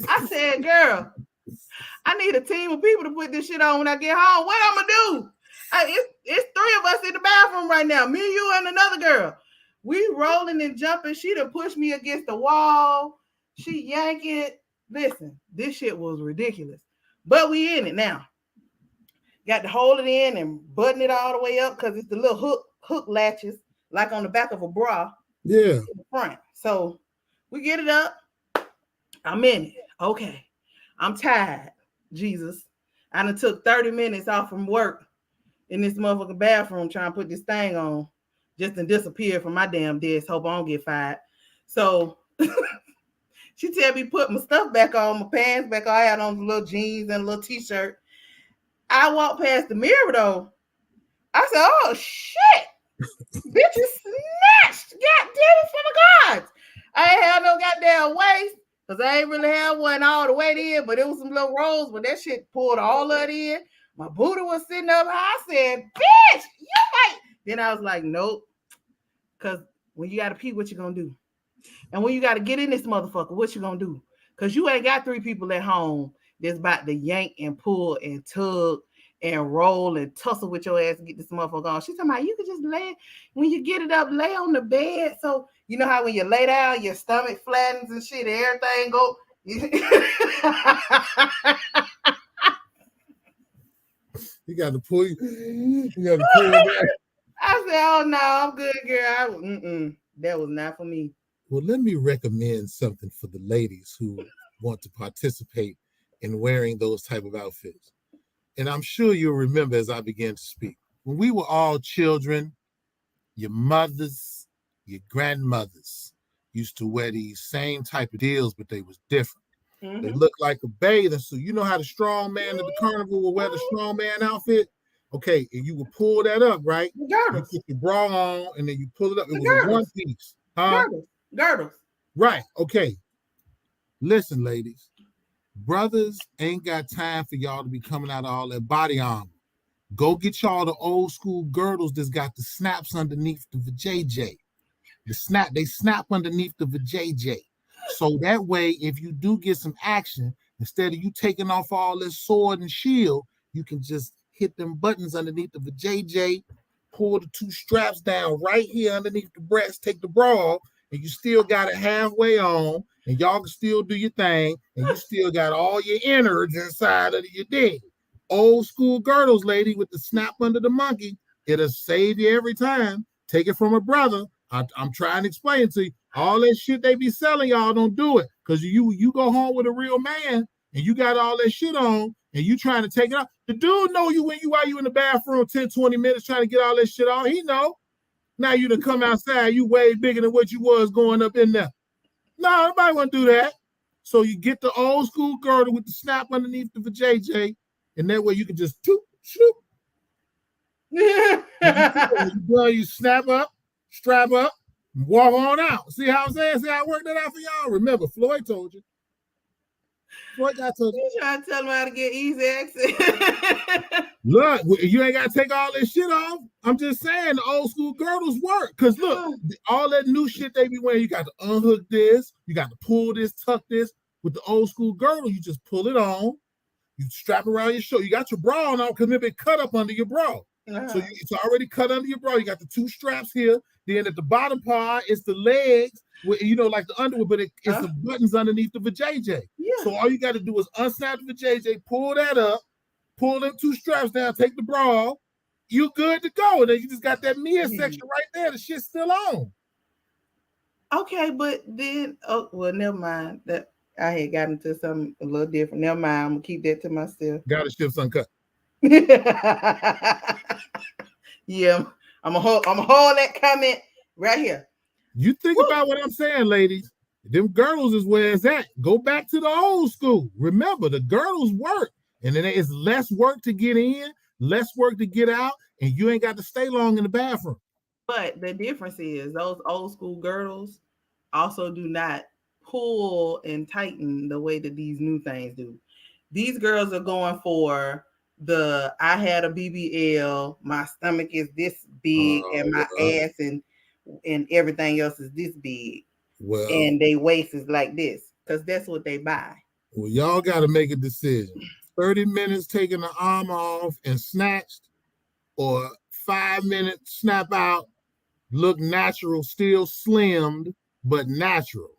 A: I said, girl, I need a team of people to put this shit on when I get home. What I'm gonna do? It's three of us in the bathroom right now. Me, you, and another girl. We rolling and jumping. She done pushed me against the wall. She yanking. Listen, this shit was ridiculous. But we in it now. Got to hold it in and button it all the way up because it's the little hook latches like on the back of a bra.
B: Yeah.
A: In the front. So we get it up. I'm in it. Okay. I'm tired. Jesus. I done took 30 minutes off from work in this motherfucking bathroom trying to put this thing on just to disappear from my damn desk. Hope I don't get fired. So she tell me put my stuff back on, my pants back on. I had on the little jeans and a little t-shirt. I walked past the mirror though. I said, oh shit. Bitch is snatched. God damn it for the gods. I ain't have no goddamn waist because I ain't really have one all the way in, but it was some little rolls, but that shit pulled all of it in. My booty was sitting up high. I said, bitch, you might. Then I was like, nope. Because when you got to pee, what you going to do? And when you got to get in this motherfucker, what you going to do? Because you ain't got three people at home that's about to yank and pull and tug and roll and tussle with your ass to get this motherfucker on. She's talking about you could just lay, when you get it up, lay on the bed. So you know how when you lay down, your stomach flattens and shit, everything go.
B: You got to pull back.
A: I said, oh no, I'm good, girl. That was not for me.
B: Well, let me recommend something for the ladies who want to participate in wearing those type of outfits. And I'm sure you'll remember as I began to speak. When we were all children, your mothers, your grandmothers used to wear these same type of deals, but they was different. Mm-hmm. They looked like a bathing suit. You know how the strong man at the carnival will wear the strong man outfit? Okay, and you would pull that up, right?
A: Girdles.
B: You put your bra on, and then you pull it up. It was a one piece.
A: Girdles.
B: Right, okay. Listen, ladies. Brothers ain't got time for y'all to be coming out of all that body armor. Go get y'all the old school girdles that's got the snaps underneath the vajayjay. They snap underneath the vajayjay. So that way, if you do get some action, instead of you taking off all this sword and shield, you can just hit them buttons underneath the vajayjay, pull the two straps down right here underneath the breast, take the bra off, and you still got it halfway on, and y'all can still do your thing, and you still got all your innards inside of your dick. Old school girdles, lady, with the snap under the monkey. It'll save you every time. Take it from a brother. I'm trying to explain to you. All that shit they be selling, y'all don't do it. Because you go home with a real man, and you got all that shit on, and you trying to take it off. The dude know you while you in the bathroom 10, 20 minutes trying to get all that shit on. He know. Now you done come outside, you way bigger than what you was going up in there. No, nobody want to do that. So you get the old school girdle with the snap underneath the vajayjay, and that way you can just shoop. You snap up, strap up, and walk on out. See how I'm saying? See how I worked that out for y'all? Remember, Floyd told you. Floyd got told you.
A: You trying to tell him how to get easy access.
B: Look, you ain't got to take all this shit off. I'm just saying the old school girdles work. Because look, all that new shit they be wearing, you got to unhook this, you got to pull this, tuck this. With the old school girdle, you just pull it on, you strap around your shoulder. You got your bra on now because maybe it cut up under your bra. So it's already cut under your bra. You got the two straps here. Then at the bottom part, it's the legs, like the underwear, but it's the buttons underneath the vajayjay. Yeah. So all you got to do is unsnap the vajayjay, pull that up, pull them two straps down, take the bra off. You good to go. And then you just got that midsection right there. The shit's still on.
A: Okay, but then, never mind. That I had gotten to something a little different. Never mind. I'm gonna keep that to myself.
B: Gotta shift uncut.
A: Yeah, I'm gonna hold that comment right here.
B: You think about what I'm saying, ladies. Them girdles is where it's at. Go back to the old school. Remember, the girdles work, and then it's less work to get in, less work to get out, and you ain't got to stay long in the bathroom.
A: But the difference is those old school girdles also do not pull and tighten the way that these new things do. These girls are going for I had a BBL, my stomach is this big, and my ass and everything else is this big. Well, and they waist is like this, because that's what they buy.
B: Well, y'all got to make a decision. 30 minutes taking the arm off and snatched, or 5 minutes snap out, look natural, still slimmed, but natural.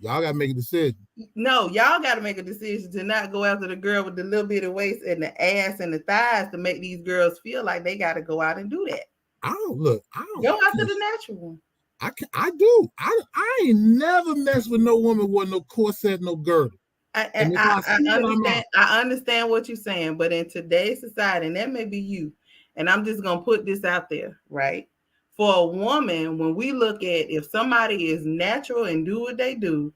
B: Y'all got to make a decision.
A: No, y'all got to make a decision to not go after the girl with the little bit of waist and the ass and the thighs to make these girls feel like they got to go out and do that.
B: I don't
A: go after the natural one.
B: I do. I ain't never messed with no woman with no corset, no girdle.
A: I understand what you're saying, but in today's society, and that may be you, and I'm just gonna put this out there, right? For a woman, when we look at if somebody is natural and do what they do,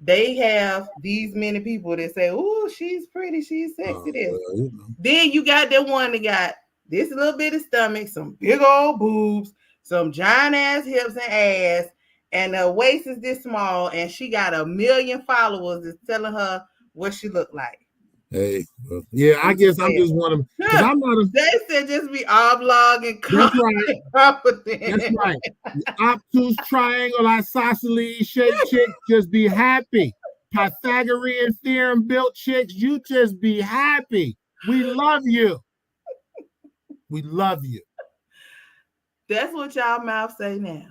A: they have these many people that say, "Oh, she's pretty, she's sexy." Well, Then you got that one that got this little bit of stomach, some big old boobs, some giant ass hips and ass, and the waist is this small, and she got 1 million followers that's telling her what she look like.
B: Hey, well, yeah, I guess I'm just one of them. I'm not
A: they said just be oblong and
B: confident. That's right. The obtuse triangle isosceles shaped chicks just be happy. Pythagorean theorem built chicks, you just be happy. We love you. We love you.
A: That's what y'all mouth say now.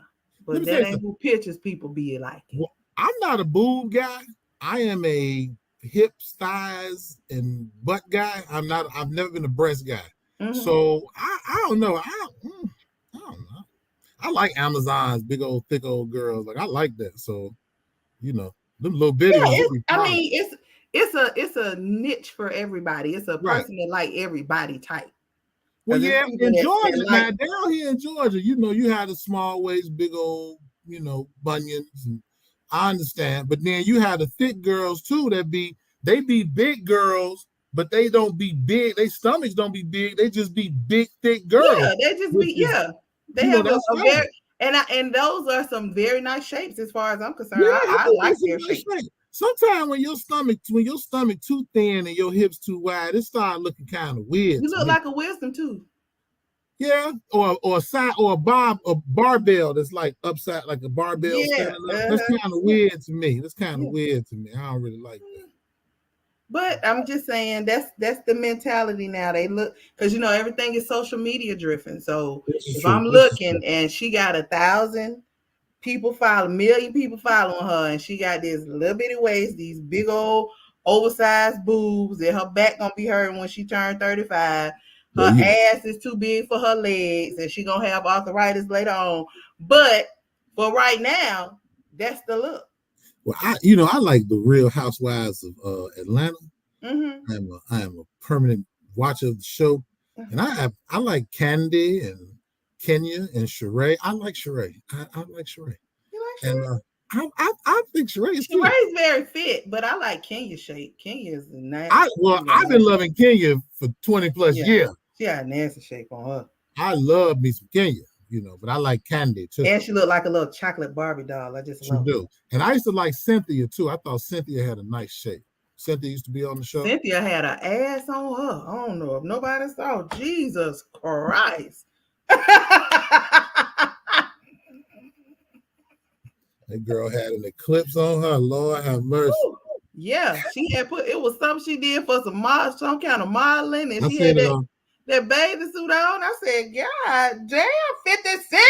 A: But that ain't who pictures people be like.
B: Well, I'm not a boob guy. I am a hips, thighs, and butt guy. I've never been a breast guy. Mm-hmm. So I don't know. I don't know. I like Amazon's big old thick old girls. Like I like that. So, them little bitty ones.
A: It's a niche for everybody. It's a person that like everybody type.
B: Well, yeah, in Georgia, now down here in Georgia, you had the small waist, big old, bunions, and I understand. But then you have the thick girls too they be big girls, but they don't be big. Their stomachs don't be big. They just be big, thick girls.
A: Yeah, they just be They have a very and those are some very nice shapes as far as I'm concerned. Yeah, I like their shape.
B: Sometimes when your stomach too thin and your hips too wide, it start looking kind of weird.
A: You look like a wisdom tooth.
B: Yeah, or a barbell that's like upside, like a barbell. Yeah, that's kind of weird to me. I don't really like that.
A: But I'm just saying that's the mentality now. They look because everything is social media driven. So if I'm looking and she got 1,000 people follow, 1 million people following her, and she got this little bitty waist, these big old oversized boobs, and her back gonna be hurting when she turned 35. Her ass is too big for her legs, and she gonna have arthritis later on. But for right now, that's the look.
B: Well, I like the Real Housewives of Atlanta. Mm-hmm. I am a permanent watcher of the show, and I like Candy and Kenya and Sheree. I like Sheree. I like Sheree.
A: You like Sheree?
B: And I think Sheree is cute.
A: Sheree's very fit, but I like Kenya's shape. Kenya is nice.
B: I've been loving Kenya for 20 plus years.
A: She got a nasty shape on her.
B: I love me some Kenya, but I like Candy too.
A: And she looked like a little chocolate Barbie doll. I just love her.
B: And I used to like Cynthia too. I thought Cynthia had a nice shape. Cynthia used to be on the show.
A: Cynthia had an ass on her. I don't know if nobody saw. Jesus Christ.
B: That girl had an eclipse on her. Lord have mercy.
A: Yeah, she had put it was something she did for some kind of modeling, and
B: I
A: she
B: said
A: had
B: it all.
A: that bathing suit on. I said, God damn, 50 Cent.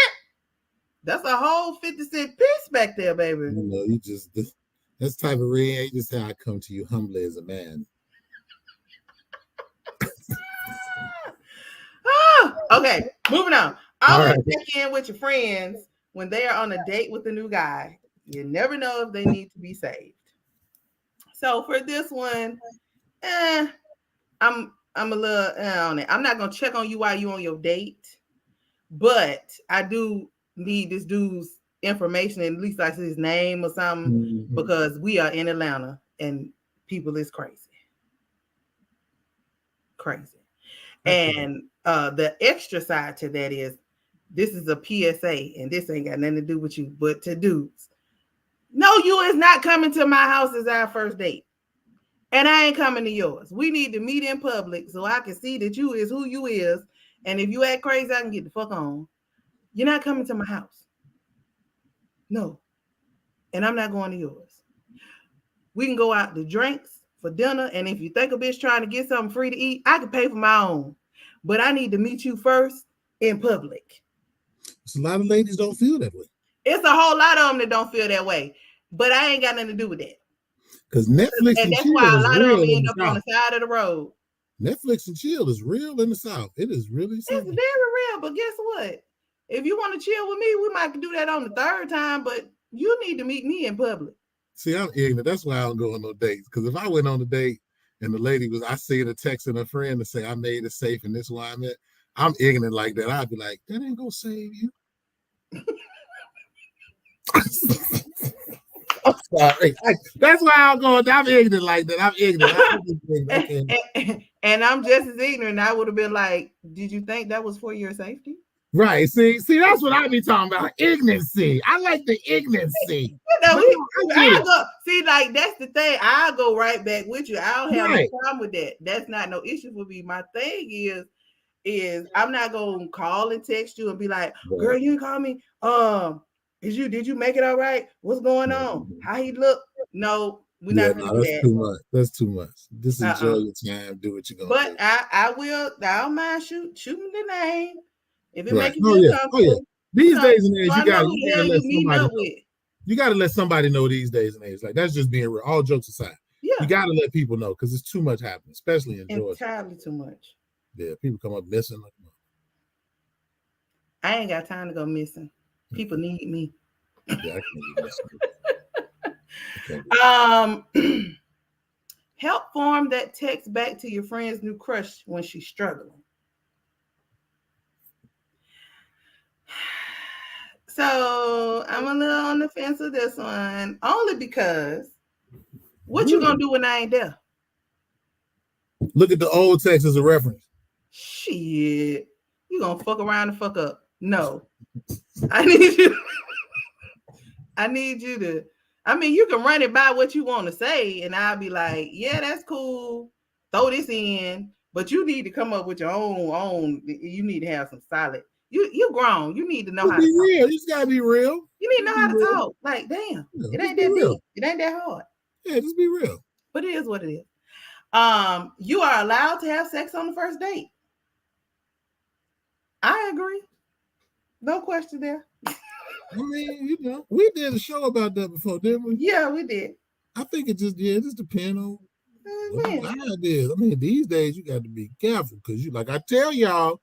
A: That's a whole 50 Cent piece back there, baby.
B: You know, you just that's type of ring. You just say, I come to you humbly as a man.
A: Okay, moving on.
B: All
A: Always
B: right.
A: check in with your friends when they are on a date with a new guy. You never know if they need to be saved. So for this one, I'm a little on it. I'm not gonna check on you while you on your date, but I do need this dude's information, at least like his name or something, because we are in Atlanta and people is crazy. And the extra side to that is this is a PSA, and this ain't got nothing to do with you, but to dudes. No, you is not coming to my house as our first date. And I ain't coming to yours. We need to meet in public so I can see that you is who you is. And if you act crazy, I can get the fuck on. You're not coming to my house. No. And I'm not going to yours. We can go out to drinks for dinner. And if you think a bitch trying to get something free to eat, I can pay for my own. But I need to meet you first in public.
B: So a lot of ladies don't feel that way.
A: It's a whole lot of them that don't feel that way. But I ain't got nothing to do with that.
B: Because Netflix and
A: that's
B: chill
A: why a
B: is
A: lot of
B: real
A: them
B: in
A: end
B: the
A: up
B: South.
A: on the side of the road.
B: Netflix and chill is real in the South. It is really something.
A: It's very real, but guess what? If you want to chill with me, we might do that on the third time, but you need to meet me in public.
B: See, I'm ignorant. That's why I don't go on no dates. Because if I went on a date and the lady was, I see her texting a friend to say, I made it safe and this is why I'm at, I'm ignorant like that. I'd be like, that ain't gonna save you. I'm sorry. That's why I'm going. I'm ignorant like that. I'm ignorant.
A: And I'm just as ignorant. I would have been like, did you think that was for your safety?
B: Right. See, that's what I be talking about. Ignorancy. I like the ignorancy.
A: See, like that's the thing. I'll go right back with you. I don't have no problem with that. That's not no issue for me. My thing is I'm not gonna call and text you and be like, girl, you didn't call me. Did you make it all right? What's going on? How he look? No, we're not gonna do that.
B: Too much. That's too much. Just enjoy your time. Do what you're gonna do.
A: But I don't mind shoot me the name if it makes you
B: feel comfortable. These days and age, you gotta let somebody know. You gotta let somebody know these days and age. Like that's just being real. All jokes aside, you gotta let people know because it's too much happening, especially in Georgia.
A: Entirely too much.
B: Yeah, people come up missing.
A: I ain't got time to go missing. People need me.
B: Yeah, I can't
A: help form that text back to your friend's new crush when she's struggling. So I'm a little on the fence with this one, only because what you gonna do when I ain't there?
B: Look at the old text as a reference.
A: Shit, you gonna fuck around and fuck up? No, I need you. I need you to. I mean, you can run it by what you want to say, and I'll be like, yeah, that's cool. Throw this in, but you need to come up with your own. You need to have some solid. You're grown. You need to know how to talk.
B: Real. You just gotta be real.
A: You need to know how to talk. Like, damn, it ain't that deep. It ain't that hard.
B: Yeah, just be real.
A: But it is what it is. You are allowed to have sex on the first date. I agree. No question there.
B: I mean, we did a show about that before, didn't we?
A: Yeah, we did.
B: I think it just depends on what the is. I mean, these days you got to be careful because I tell y'all,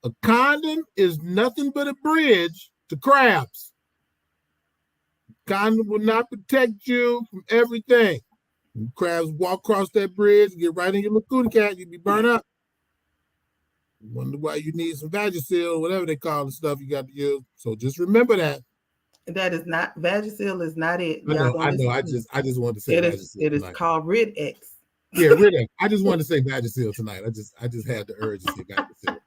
B: a condom is nothing but a bridge to crabs. Condom will not protect you from everything. When crabs walk across that bridge, get right in your little cat, you'll be burned up. You wonder why you need some Vagisil, whatever they call the stuff you got to use. So just remember that.
A: That is not Vagisil is not it.
B: I know. I just wanted to say
A: Vagisil. It is called Rid-X.
B: Yeah, Rid-X. I just wanted to say Vagisil tonight. I just had the urge to say Vagisil.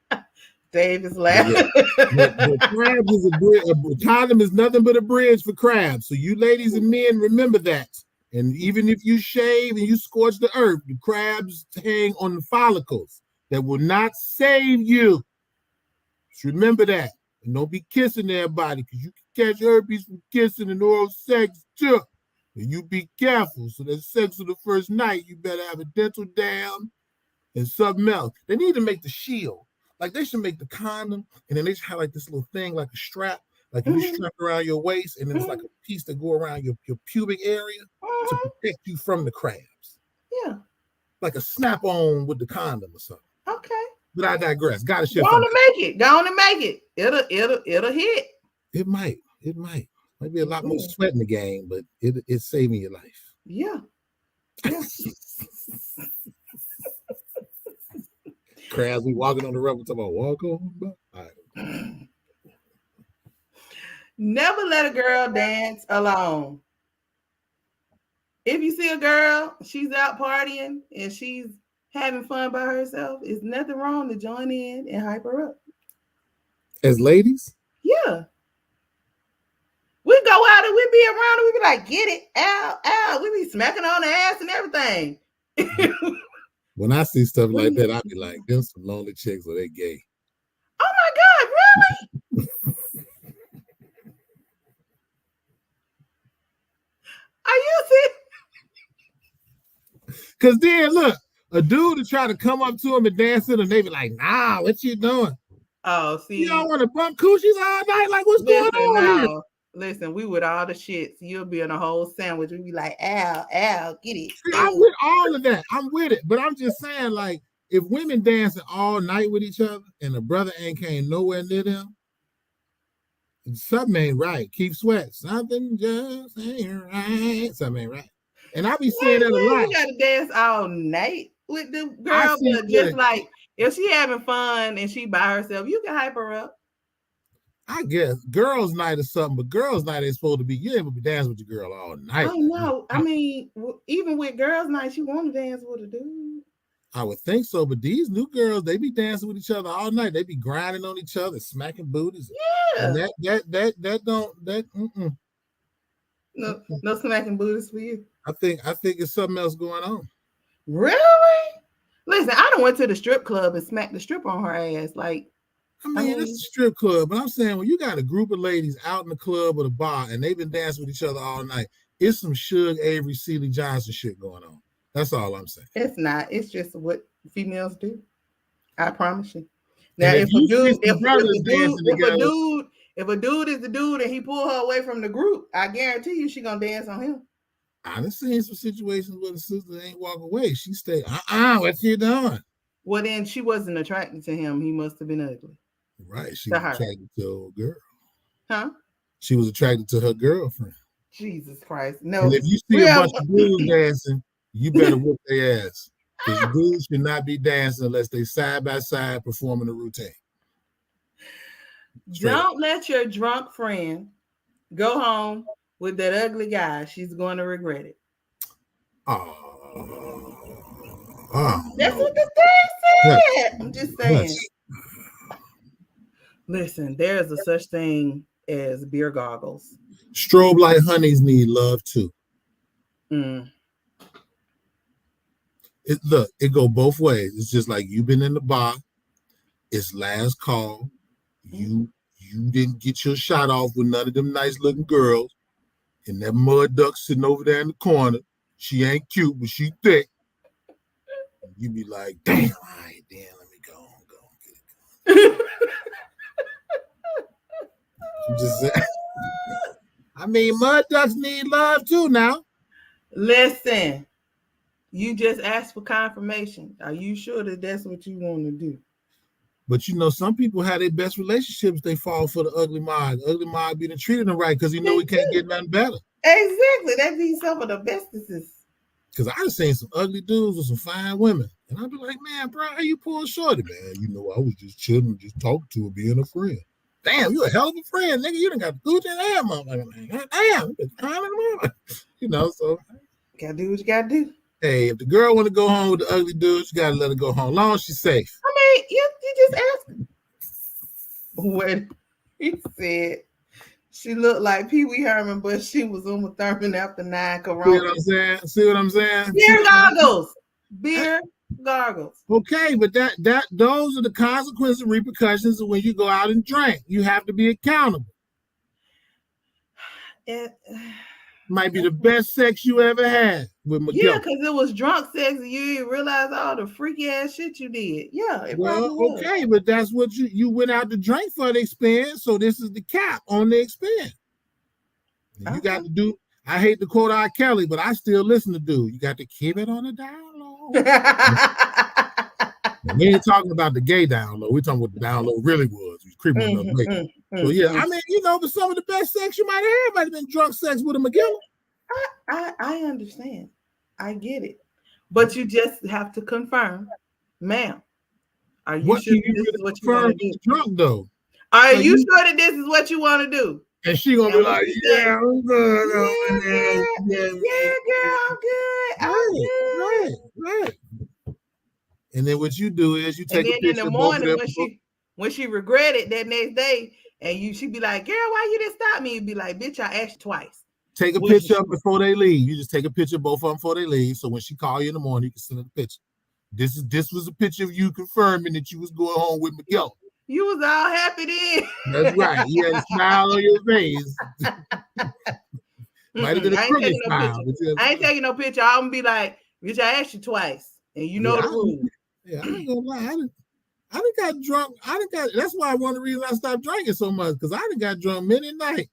A: Dave is laughing.
B: Crabs is a condom is nothing but a bridge for crabs. So you ladies and men remember that. And even if you shave and you scorch the earth, the crabs hang on the follicles that will not save you. Just remember that. And don't be kissing everybody because you can catch herpes from kissing and oral sex too. You be careful. So that sex of the first night, you better have a dental dam and something else. They need to make the shield. Like they should make the condom, and then they should have like this little thing, like a strap, like you strap around your waist, and then it's like a piece that go around your pubic area to protect you from the crabs.
A: Yeah.
B: Like a snap-on with the condom or something.
A: Okay.
B: But I digress. Gotta shift.
A: Go on and make it. Go on and make it. It'll hit.
B: It might. Might be a lot more sweat in the game, but it's saving your life.
A: Yeah. Yeah.
B: Crabs be walking on the rubber, talking about walk on. All right.
A: Never let a girl dance alone. If you see a girl, she's out partying and she's having fun by herself, there's nothing wrong to join in and hype her up.
B: As ladies?
A: Yeah. We go out and we be around and we be like, get it, ow, ow. We be smacking on the ass and everything.
B: When I see stuff like that, I be like, them some lonely chicks or they gay.
A: Oh my God, really? Are you serious?
B: Because then, look, a dude to try to come up to him and dance with him, they be like, nah, what you doing?
A: Oh, see.
B: You don't want to bump coochies all night? Like, what's going on here?
A: Listen, we with all the shits. You'll be in a whole sandwich. We be like, ow, ow, get it.
B: See, I'm with all of that. I'm with it. But I'm just saying, like, if women dancing all night with each other and the brother ain't came nowhere near them, something ain't right. Keep sweat. Something just ain't right. Something ain't right. And I be saying that a lot.
A: You gotta dance all night with the girl, but just like if she having fun and she by herself, you can hype her up.
B: I guess girls' night or something, but girls' night ain't supposed to be. You ain't gonna be dancing with your girl all night.
A: I know. I mean, even with girls' night, you want to dance with a dude.
B: I would think so, but these new girls, they be dancing with each other all night. They be grinding on each other, smacking booties.
A: Yeah.
B: And that don't.
A: No smacking booties for you.
B: I think it's something else going on.
A: Really? Listen, I done went to the strip club and smacked the stripper on her ass. Like,
B: I mean, it's a strip club, but I'm saying when you got a group of ladies out in the club or the bar and they've been dancing with each other all night, it's some Suge Avery, Celie Johnson shit going on. That's all I'm saying.
A: It's not. It's just what females do. I promise you. Now, if a dude is the dude and he pull her away from the group, I guarantee you she gonna dance on him.
B: I done seen some situations where the sister ain't walk away. She stayed, what you doing?
A: Well, then she wasn't attracted to him. He must have been ugly.
B: Right. She was attracted to a girl.
A: Huh?
B: She was attracted to her girlfriend.
A: Jesus Christ. No.
B: And if you see a bunch of dudes dancing, you better whoop their ass. Because dudes should not be dancing unless they side by side performing a routine.
A: Don't let your drunk friend go home with that ugly guy. She's going to regret it. That's what the thing said. I'm just saying. Listen, there's a such thing as beer goggles.
B: Strobe light honeys need love too. It go both ways. It's just like you've been in the bar. It's last call. You didn't get your shot off with none of them nice looking girls. And that mud duck sitting over there in the corner. She ain't cute, but she thick. You be like, damn, all right, damn, let me go get it. I'm just saying. I mean, mud ducks need love too now.
A: Listen, you just asked for confirmation. Are you sure that that's what you want to do?
B: But you know, some people have their best relationships. They fall for the ugly mod. The ugly mod be treating them right because he can't get nothing better.
A: Exactly. That be some of the bestesses.
B: Because I've seen some ugly dudes with some fine women. And I'd be like, man, bro, how you pull shorty? Man, you know, I was just chilling, just talking to her, being a friend. Damn, you a hell of a friend, nigga. You done got the Gucci and motherfucker. Damn, it's time in the morning. You know, so.
A: Gotta do what you gotta do.
B: Hey, if the girl want to go home with the ugly dude, you gotta let her go home. As long as she's safe.
A: I mean, you just ask. When he said she looked like Pee Wee Herman, but she was Uma Thurman after 9 Corona.
B: See what I'm saying?
A: Beer goggles. Beer goggles.
B: Okay, but those are the consequences and repercussions of when you go out and drink. You have to be accountable. Might be the best sex you ever had with
A: Yeah,
B: Miguel.
A: because it was drunk sex and you didn't realize all the freaky ass shit you did. Yeah, it
B: Well,
A: probably was.
B: okay, but that's what you went out to drink for the expense. So this is the cap on the expense. And you got to do. I hate to quote R. Kelly, but I still listen to dude. You got to keep it on the down low. We ain't talking about the gay down low. We're talking what the down low really was. He was creeping on the lady. So yeah, I mean, but some of the best sex you might have might have been drunk sex with a Miguel.
A: I understand. I get it. But you just have to confirm, ma'am. Are you sure this is what you want to do?
B: Drunk though.
A: Are you sure that this is what you want to do?
B: And she gonna be like, yeah, I'm good.
A: Yeah, girl, I'm good.
B: Right. And then what you do is you take a picture
A: in the morning when she regretted that next day, and she'd be like, girl, why you didn't stop me? You'd be like, bitch, I asked twice.
B: Take a picture up before they leave. You just take a picture of both of them before they leave. So when she call you in the morning, you can send her the picture. This was a picture of you confirming that you was going home with Miguel.
A: You was all happy then.
B: That's right. You had a smile on your face. Might have been a crooked smile.
A: I ain't taking no picture. I'm gonna be like, bitch, I asked you twice, and you know the rules.
B: Yeah, I ain't gonna lie. I done got drunk. That's why one of the reasons I stopped drinking so much, because I done got drunk many nights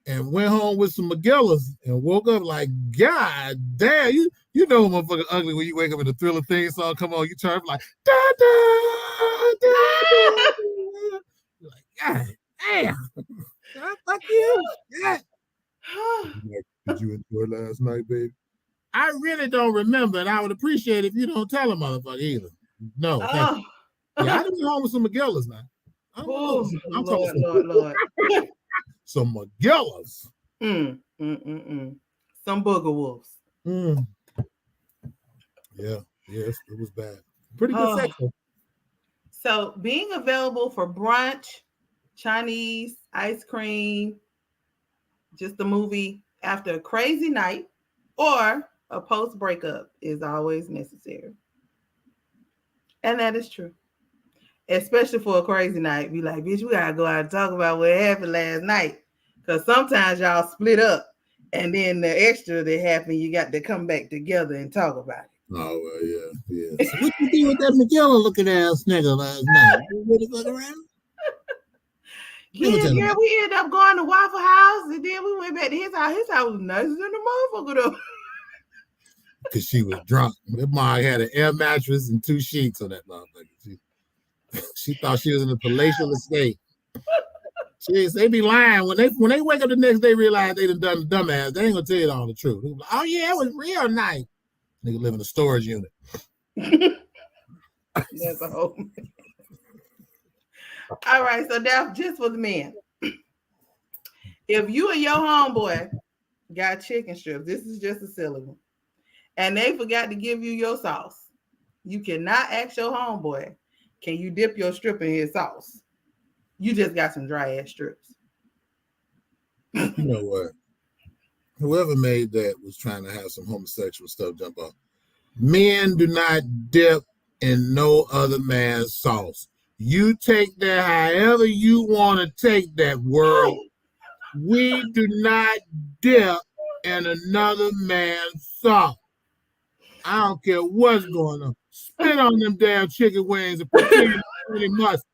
B: and went home with some Miguelas and woke up like, God damn, you know motherfucker ugly when you wake up and the Thriller theme song come on, you turn like da da da da. You're like, God damn. Fuck you. God. Did you enjoy last night, baby? I really don't remember, and I would appreciate it if you don't tell a motherfucker either. No, thank you. Yeah, I didn't be home with some Miguelas now. I'm talking Lord. Some Miguelas.
A: Some booger wolves.
B: Yeah, it was bad. Pretty good sex.
A: So being available for brunch, Chinese, ice cream, just a movie after a crazy night, or a post-breakup is always necessary. And that is true. Especially for a crazy night. Be like, bitch, we gotta go out and talk about what happened last night. Because sometimes y'all split up, and then the extra that happened, you got to come back together and talk about it.
B: Oh, well, yeah. So what you do with that Miguel looking ass nigga last night? You really fuck around?
A: Yeah, girl, we ended up going to Waffle House, and then we went back to his house. His house was nicer than the motherfucker, though.
B: Because she was drunk. That mom had an air mattress and 2 sheets on that motherfucker. She thought she was in a palatial estate. They be lying. When they wake up the next day, realize they done the dumbass, they ain't gonna tell you all the truth. They be like, oh yeah, it was real nice. Nigga live in a storage unit.
A: That's a whole. All right, so now just for the men. If you and your homeboy got chicken strips, this is just a silly one, and they forgot to give you your sauce, you cannot ask your homeboy, can you dip your strip in his sauce? You just got some dry ass strips.
B: You know what? Whoever made that was trying to have some homosexual stuff jump up. Men do not dip in no other man's sauce. You take that however you want to take that, world. We do not dip in another man's sauce. I don't care what's going on. Spit on them damn chicken wings and pretend you must.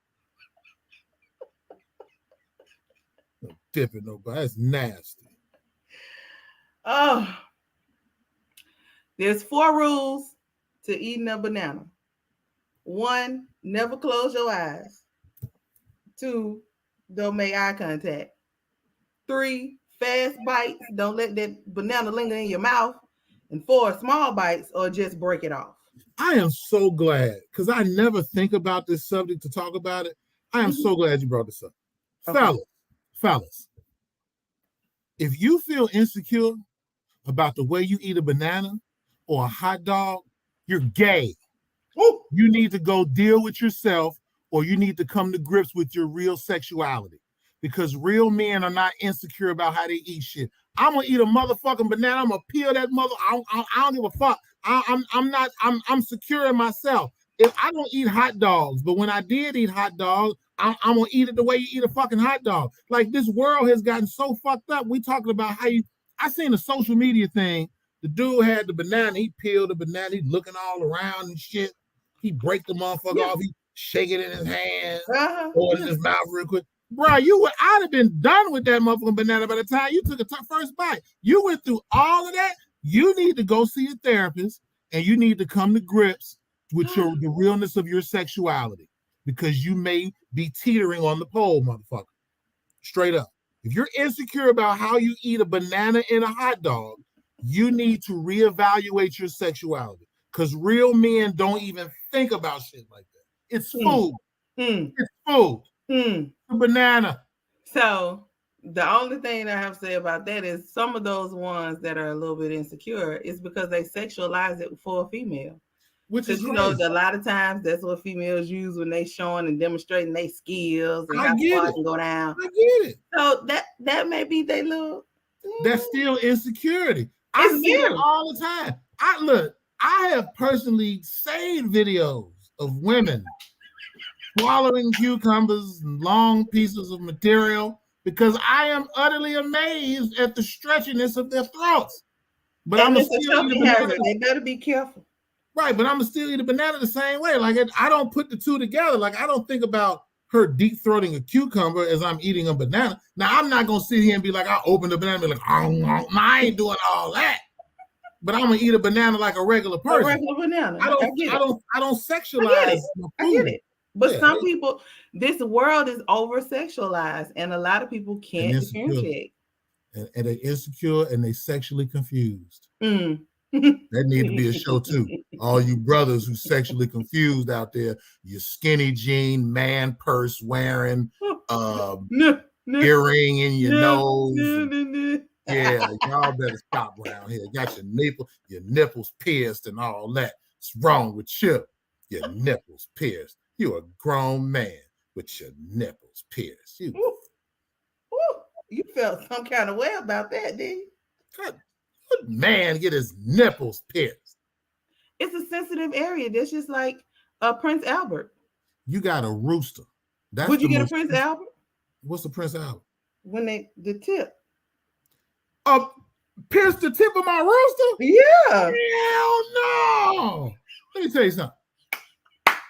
B: No dipping nobody. That's nasty.
A: Oh. There's 4 rules to eating a banana. 1, never close your eyes. 2, don't make eye contact. 3, fast bites. Don't let that banana linger in your mouth. And 4, small bites or just break it off.
B: I am so glad, because I never think about this subject to talk about it. I am so glad you brought this up. Okay. Fellas, if you feel insecure about the way you eat a banana or a hot dog, you're gay. Ooh. You need to go deal with yourself, or you need to come to grips with your real sexuality, because real men are not insecure about how they eat shit. I'm gonna eat a motherfucking banana. I'm gonna peel that mother. I don't give a fuck. I'm secure in myself. If I don't eat hot dogs, but when I did eat hot dogs, I'm gonna eat it the way you eat a fucking hot dog. Like, this world has gotten so fucked up. We talking about how you. I seen a social media thing. The dude had the banana. He peeled the banana. He looking all around and shit. He break the motherfucker off. He shake it in his hand, or in his mouth real quick. Bro, I'd have been done with that motherfucking banana by the time you took a first bite. You went through all of that. You need to go see a therapist, and you need to come to grips with the realness of your sexuality, because you may be teetering on the pole, motherfucker. Straight up. If you're insecure about how you eat a banana and a hot dog, you need to reevaluate your sexuality, because real men don't even think about shit like that. It's food. It's food. A banana.
A: So the only thing I have to say about that is some of those ones that are a little bit insecure is because they sexualize it for a female.
B: Which is,
A: you know, a lot of times that's what females use when they showing and demonstrating their skills and how far can go down.
B: I get it.
A: So that may be their little.
B: That's still insecurity. I see it all the time. I have personally saved videos of women swallowing cucumbers and long pieces of material because I am utterly amazed at the stretchiness of their throats. But I'm still eat a banana.
A: They better be careful.
B: Right, but I'm still eat a banana the same way. Like, I don't put the two together. Like, I don't think about her deep throating a cucumber as I'm eating a banana. Now, I'm not gonna sit here and be like, I open the banana and be like, oh, I ain't doing all that. But I'm gonna eat a banana like a regular person.
A: A regular banana.
B: I don't sexualize.
A: I get it. But some people, this world is over sexualized, and a lot of people can't differentiate.
B: And they're insecure and they sexually confused. That need to be a show too. All you brothers who sexually confused out there, you skinny jean, man purse wearing, earring in your nose. Yeah, y'all better stop around here. Got your nipples pierced and all that. What's wrong with you? Your nipples pierced. You're a grown man with your nipples pierced.
A: You felt some kind of way about that, didn't you?
B: What man get his nipples pierced?
A: It's a sensitive area. That's just like Prince Albert.
B: You got a rooster.
A: Would you get a Prince Albert?
B: What's a Prince Albert?
A: When the tip.
B: Pierce the tip of my rooster?
A: Yeah.
B: Hell no. Let me tell you something.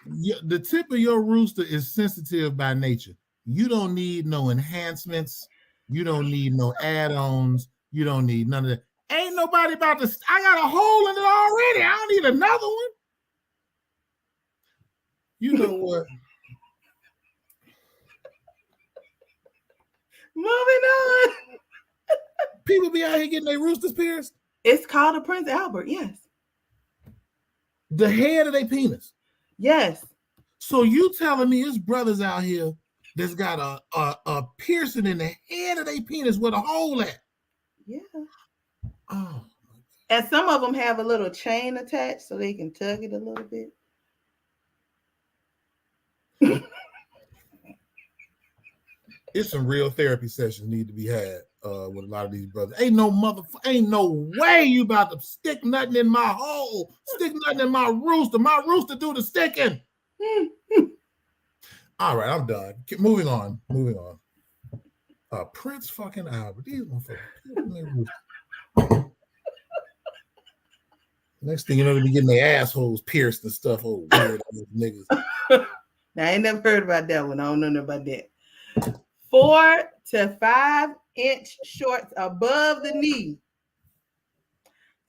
B: The tip of your rooster is sensitive by nature. You don't need no enhancements. You don't need no add-ons. You don't need none of that. Ain't nobody about to. I got a hole in it already. I don't need another one. You know what?
A: Moving on.
B: People be out here getting their roosters pierced.
A: It's called a Prince Albert, yes.
B: The head of their penis.
A: Yes.
B: So you telling me it's brothers out here that's got a piercing in the head of their penis with a hole at?
A: Yeah.
B: Oh.
A: And some of them have a little chain attached so they can tug it a little bit.
B: It's some real therapy sessions need to be had with a lot of these brothers. Ain't no way you about to stick nothing in my hole, stick nothing in my rooster. My rooster do the sticking. All right, I'm done. Moving on. Prince fucking Albert. These motherfuckers. Next thing you know, they be getting their assholes pierced and stuff. Oh, weird niggas.
A: Now, I ain't never heard about that one. I don't know nothing about that. 4 to 5 inch shorts above the knee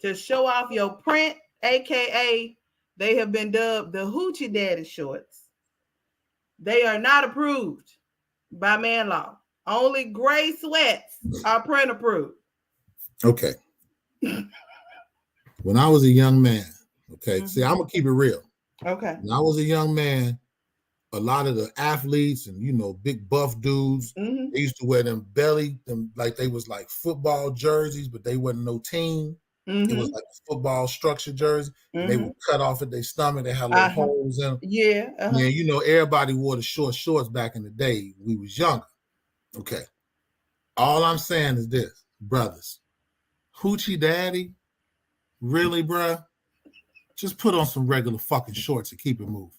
A: to show off your print, aka they have been dubbed the Hoochie Daddy shorts. They are not approved by man law. Only gray sweats are print approved.
B: Okay. When I was a young man, see, I'm gonna keep it real.
A: Okay.
B: When I was a young man, a lot of the athletes and big buff dudes, they used to wear them like they was like football jerseys, but they wasn't no team. It was like a football structure jersey. And they would cut off at their stomach. They had little holes in them.
A: Yeah.
B: Yeah, everybody wore the short shorts back in the day. We was younger. Okay. All I'm saying is this, brothers. Hoochie Daddy, really, bruh? Just put on some regular fucking shorts and keep it moving.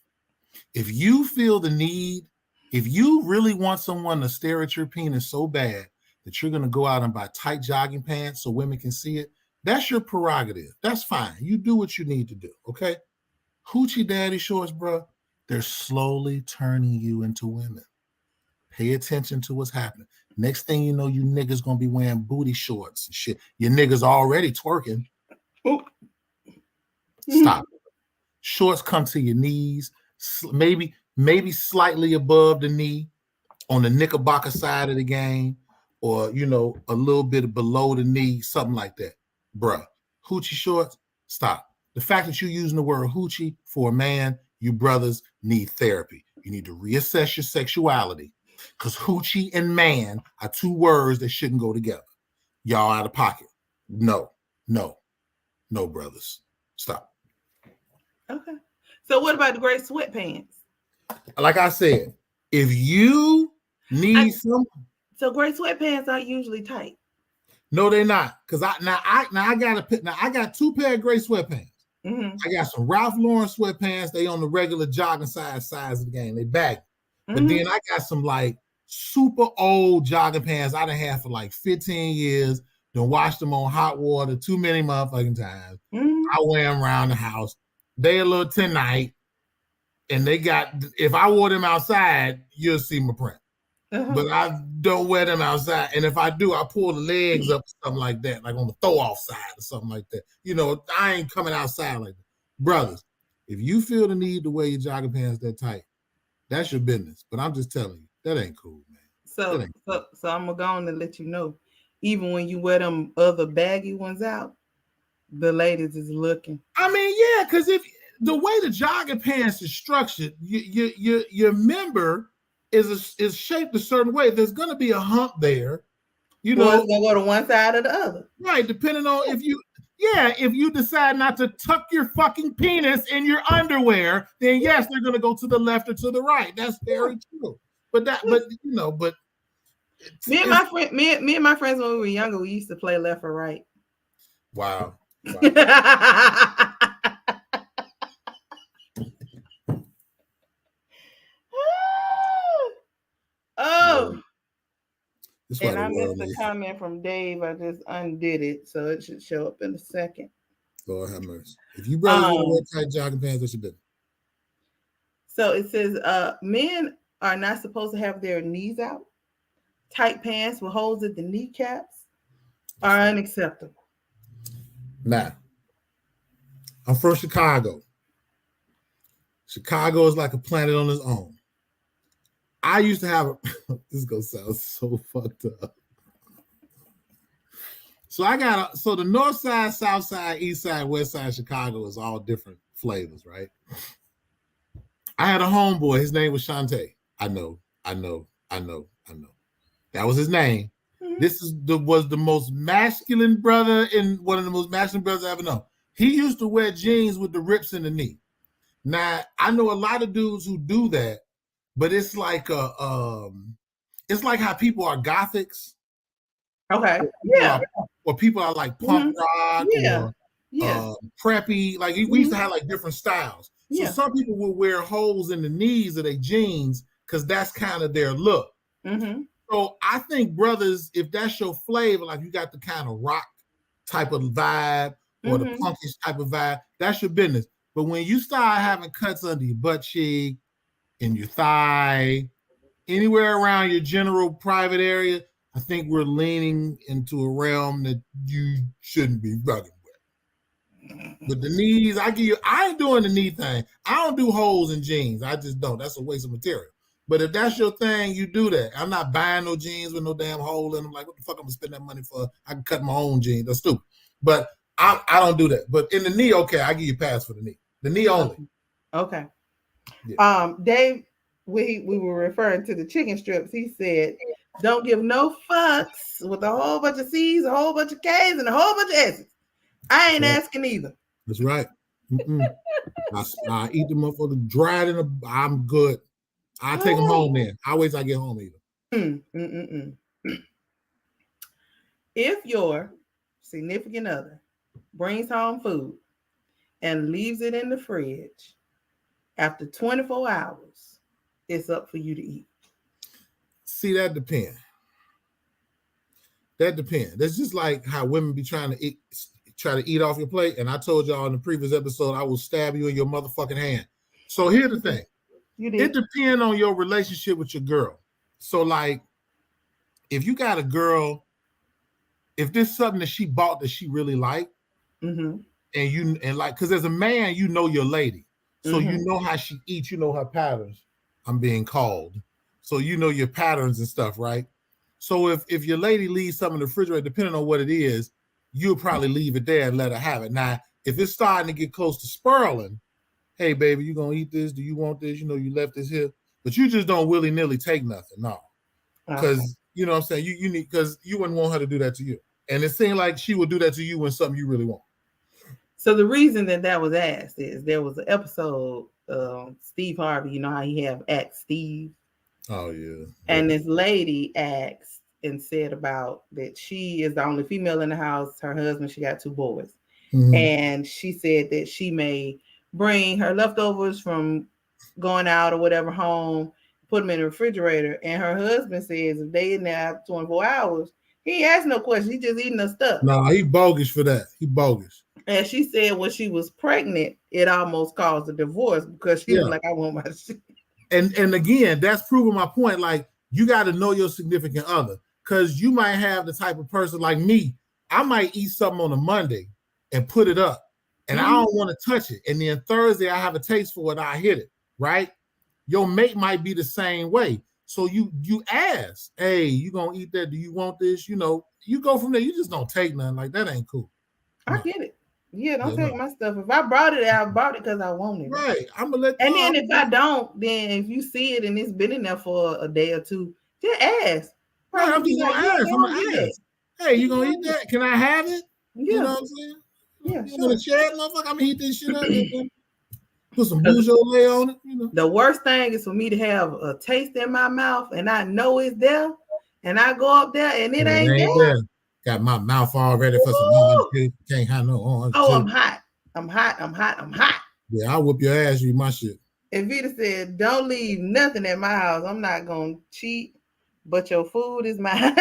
B: If you feel the need, if you really want someone to stare at your penis so bad that you're going to go out and buy tight jogging pants so women can see it, that's your prerogative. That's fine. You do what you need to do, okay? Hoochie daddy shorts, bro, they're slowly turning you into women. Pay attention to what's happening. Next thing you know, you niggas going to be wearing booty shorts and shit. Your niggas already twerking. Stop. Shorts come to your knees, maybe slightly above the knee on the knickerbocker side of the game, or, you know, a little bit below the knee, something like that. Bruh, hoochie shorts, stop. The fact that you're using the word hoochie for a man, you brothers need therapy. You need to reassess your sexuality, because hoochie and man are two words that shouldn't go together. Y'all out of pocket. No, brothers. Stop.
A: Okay. So what about the gray sweatpants?
B: Like I said, if you need
A: so gray sweatpants are usually tight.
B: No, they're not. Because I got two pair of gray sweatpants.
A: Mm-hmm.
B: I got some Ralph Lauren sweatpants. They on the regular jogging size of the game. They baggy. But then I got some like super old jogging pants I done had for like 15 years. Done washed them on hot water too many motherfucking times. I wear them around the house. They a little tonight. And they got, if I wore them outside, you'll see my print. But I don't wear them outside. And if I do, I pull the legs up, something like that, like on the throw-off side or something like that. You know, I ain't coming outside like that. Brothers, if you feel the need to wear your jogging pants that tight, that's your business. But I'm just telling you, that ain't cool, man.
A: So I'm going to let you know, even when you wear them other baggy ones out, the ladies is looking.
B: I mean, yeah, because if the way the jogging pants is structured, your member is shaped a certain way. There's going to be a hump there. You know,
A: it's going to go to one side or the other.
B: Right, depending on if you decide not to tuck your fucking penis in your underwear, then yes, they're going to go to the left or to the right. That's very true. But
A: me and my friends when we were younger, we used to play left or right.
B: Wow.
A: Oh, and I missed the comment from Dave. I just undid it, so it should show up in a second.
B: Lord have mercy. If you brothers want to wear tight jogging pants, that's your business.
A: So it says, men are not supposed to have their knees out. Tight pants with holes at the kneecaps are unacceptable.
B: Now, I'm from Chicago. Chicago is like a planet on its own. I used to have this is gonna sound so fucked up. So the north side, south side, east side, west side of Chicago is all different flavors, right? I had a homeboy, his name was Shantae. I know. That was his name. This was the most masculine brother and one of the most masculine brothers I ever known. He used to wear jeans with the rips in the knee. Now, I know a lot of dudes who do that, but it's like it's like how people are gothics.
A: Okay. Yeah.
B: Or people are like punk rock or preppy. Like we used to have like different styles. So some people will wear holes in the knees of their jeans because that's kind of their look. So I think brothers, if that's your flavor, like you got the kind of rock type of vibe or the punkish type of vibe, that's your business. But when you start having cuts under your butt cheek, in your thigh, anywhere around your general private area, I think we're leaning into a realm that you shouldn't be rugging with. But the knees, I ain't doing the knee thing. I don't do holes in jeans. I just don't. That's a waste of material. But if that's your thing, you do that. I'm not buying no jeans with no damn hole in them. Like, what the fuck I'm gonna spend that money for? I can cut my own jeans. That's stupid. But I don't do that. But in the knee, okay, I give you a pass for the knee. The knee only.
A: Okay. Yeah. Dave, we were referring to the chicken strips. He said, "Don't give no fucks with a whole bunch of C's, a whole bunch of K's, and a whole bunch of S's." I ain't asking either.
B: That's right. I eat them motherfuckers dried I'm good. I take them home then. I wait till I get home either.
A: If your significant other brings home food and leaves it in the fridge, after 24 hours, it's up for you to eat.
B: See, that depends. That depends. That's just like how women be try to eat off your plate. And I told y'all in the previous episode, I will stab you in your motherfucking hand. So here's the thing. It depends on your relationship with your girl. So like, if you got a girl, if there's something that she bought that she really liked, and like, because as a man, you know your lady. So you know how she eats, you know her patterns. I'm being called. So you know your patterns and stuff, right? So if your lady leaves something in the refrigerator, depending on what it is, you'll probably leave it there and let her have it. Now, if it's starting to get close to spiraling, hey, baby, you going to eat this? Do you want this? You know, you left this here. But you just don't willy-nilly take nothing. No. Because, you know what I'm saying? You need, because you wouldn't want her to do that to you. And it seemed like she would do that to you when something you really want.
A: So the reason that was asked is there was an episode, Steve Harvey, you know how he have Ask Steve?
B: Oh, yeah.
A: And this lady asked and said about that she is the only female in the house. Her husband, she got 2 boys. And she said that she may bring her leftovers from going out or whatever home, put them in the refrigerator. And her husband says if they in there 24 hours, he asked no questions. He just eating the stuff.
B: No, he bogus for that. He bogus.
A: And she said when she was pregnant, it almost caused a divorce because she was like, I want my shit.
B: And again, that's proving my point. Like, you got to know your significant other, because you might have the type of person like me. I might eat something on a Monday and put it up, and I don't want to touch it. And then Thursday, I have a taste for it. I hit it, right? Your mate might be the same way. So you ask, hey, you gonna eat that? Do you want this? You know, you go from there. You just don't take nothing. Like, that ain't cool.
A: I get it. Yeah, don't take my stuff. If I brought it, I bought it because I wanted it.
B: Right. I'm gonna let.
A: And then if I don't, then if you see it and it's been in there for a day or two, just ask.
B: Right, I'm just gonna ask. I'm gonna ask. Hey, you gonna eat that? Can I have it? Yeah. You know what I'm saying?
A: Yeah.
B: You gonna share it, motherfucker? I'm gonna eat this shit up. Put some Beaujolais on it. You know.
A: The worst thing is for me to have a taste in my mouth and I know it's there, and I go up there and it ain't there.
B: Got my mouth all ready for some orange. Can't have no orange.
A: Oh, I'm hot. I'm hot.
B: Yeah, I'll whoop your ass. You my shit.
A: If Vita said, don't leave nothing at my house, I'm not going to cheat, but your food is mine.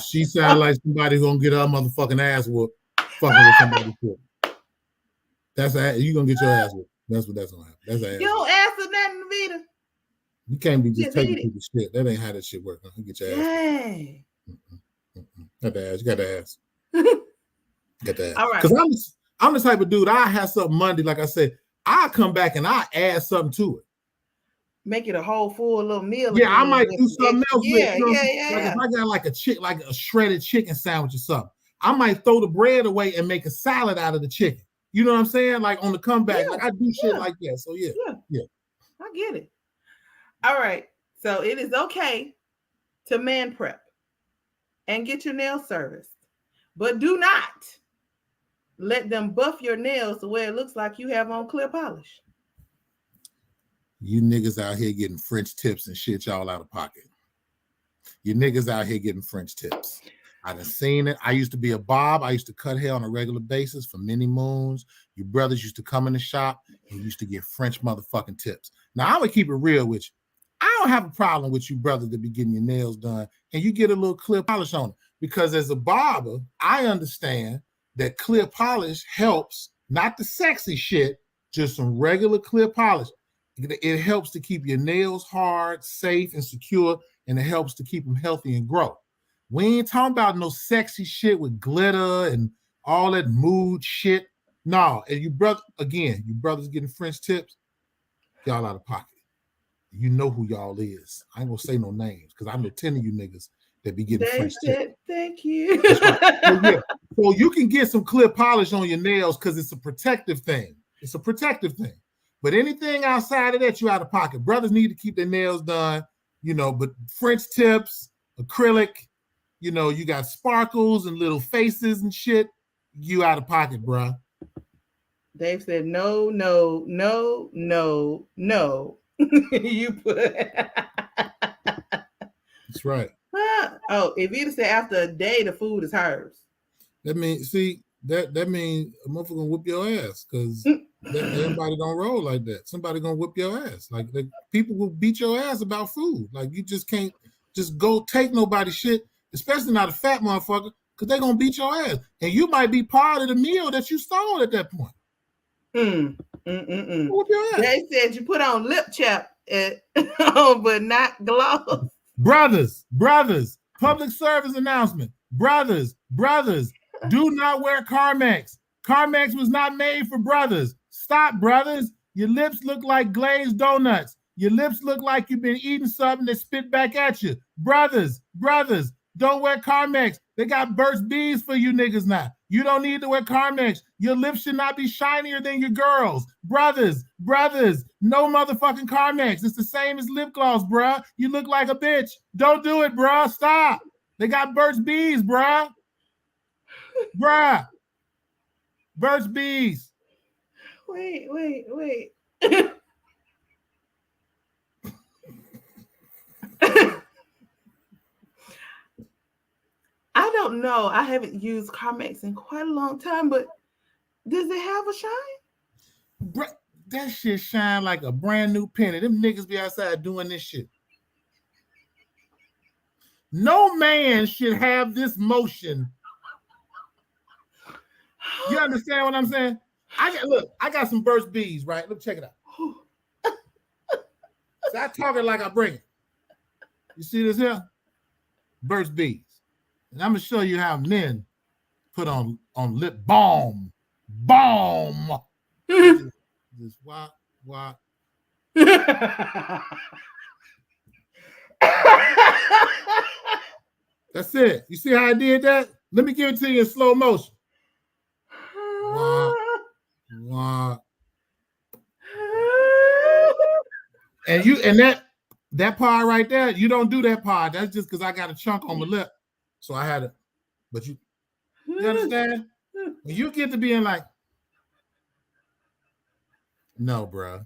B: She sound like somebody going to get her motherfucking ass whooped fucking with somebody. You going to get your ass whooped. That's what that's going to happen. That's ass.
A: You don't answer nothing, Vita.
B: You can't be just taking people's shit. That ain't how that shit works. You get your ass.
A: Hey.
B: Got the ass. You got the ass. Get that.
A: All right.
B: Because I'm the type of dude, I have something Monday, like I said, I come back and I add something to it.
A: Make it a whole full little meal.
B: Yeah, I might do something else.
A: Yeah.
B: Like if I got like a shredded chicken sandwich or something, I might throw the bread away and make a salad out of the chicken. You know what I'm saying? Like on the comeback, like I do shit like that. So yeah.
A: I get it. All right. So it is okay to man prep and get your nails serviced, but do not let them buff your nails the way it looks like you have on clear polish.
B: You niggas out here getting French tips and shit y'all out of pocket. You niggas out here getting French tips. I done seen it. I used to be a bob. I used to cut hair on a regular basis for many moons. You brothers used to come in the shop and used to get French motherfucking tips. Now, I'm going to keep it real with you. I don't have a problem with you brothers that be getting your nails done and you get a little clear polish on it. Because as a barber, I understand that clear polish helps, not the sexy shit, just some regular clear polish. It helps to keep your nails hard, safe, and secure, and it helps to keep them healthy and grow. We ain't talking about no sexy shit with glitter and all that mood shit. No, and you brothers getting French tips, y'all out of pocket. You know who y'all is. I ain't gonna say no names because I know 10 of you niggas that be getting French tips.
A: Thank you.
B: Right. So you can get some clear polish on your nails because it's a protective thing. It's a protective thing. But anything outside of that, you out of pocket. Brothers need to keep their nails done, but French tips, acrylic, you got sparkles and little faces and shit. You out of pocket, bro.
A: Dave said, no. You put.
B: That's right.
A: Oh, Evita said after a day, the food is hers.
B: That means, that means a motherfucker gonna whoop your ass because everybody don't roll like that. Somebody gonna whoop your ass. Like people will beat your ass about food. Like you just can't just go take nobody's shit, especially not a fat motherfucker, because they're going to beat your ass. And you might be part of the meal that you stole at that point.
A: They said you put on lip chap, but not gloss.
B: Brothers, public service announcement. Brothers, do not wear Carmex. Carmex was not made for brothers. Stop, brothers. Your lips look like glazed donuts. Your lips look like you've been eating something that spit back at you. Brothers, don't wear Carmex. They got Burt's Bees for you niggas now. You don't need to wear Carmex. Your lips should not be shinier than your girls. Brothers, no motherfucking Carmex. It's the same as lip gloss, bruh. You look like a bitch. Don't do it, bruh. Stop. They got Burt's Bees, bruh. Burt's Bees.
A: Wait. I don't know. I haven't used Carmex in quite a long time, but does it have a shine?
B: That shit shine like a brand new penny. Them niggas be outside doing this shit. No man should have this motion. You understand what I'm saying? I got some Burt's Bees, right? Look, check it out. So I talk it like I bring it. You see this here? Burt's Bees. And I'm gonna show you how men put on lip balm. Just wah. That's it. You see how I did that? Let me give it to you in slow motion. Wah. And that part right there, you don't do that part. That's just because I got a chunk on my lip. So I had it. But you understand? When you get to being like, no, bro.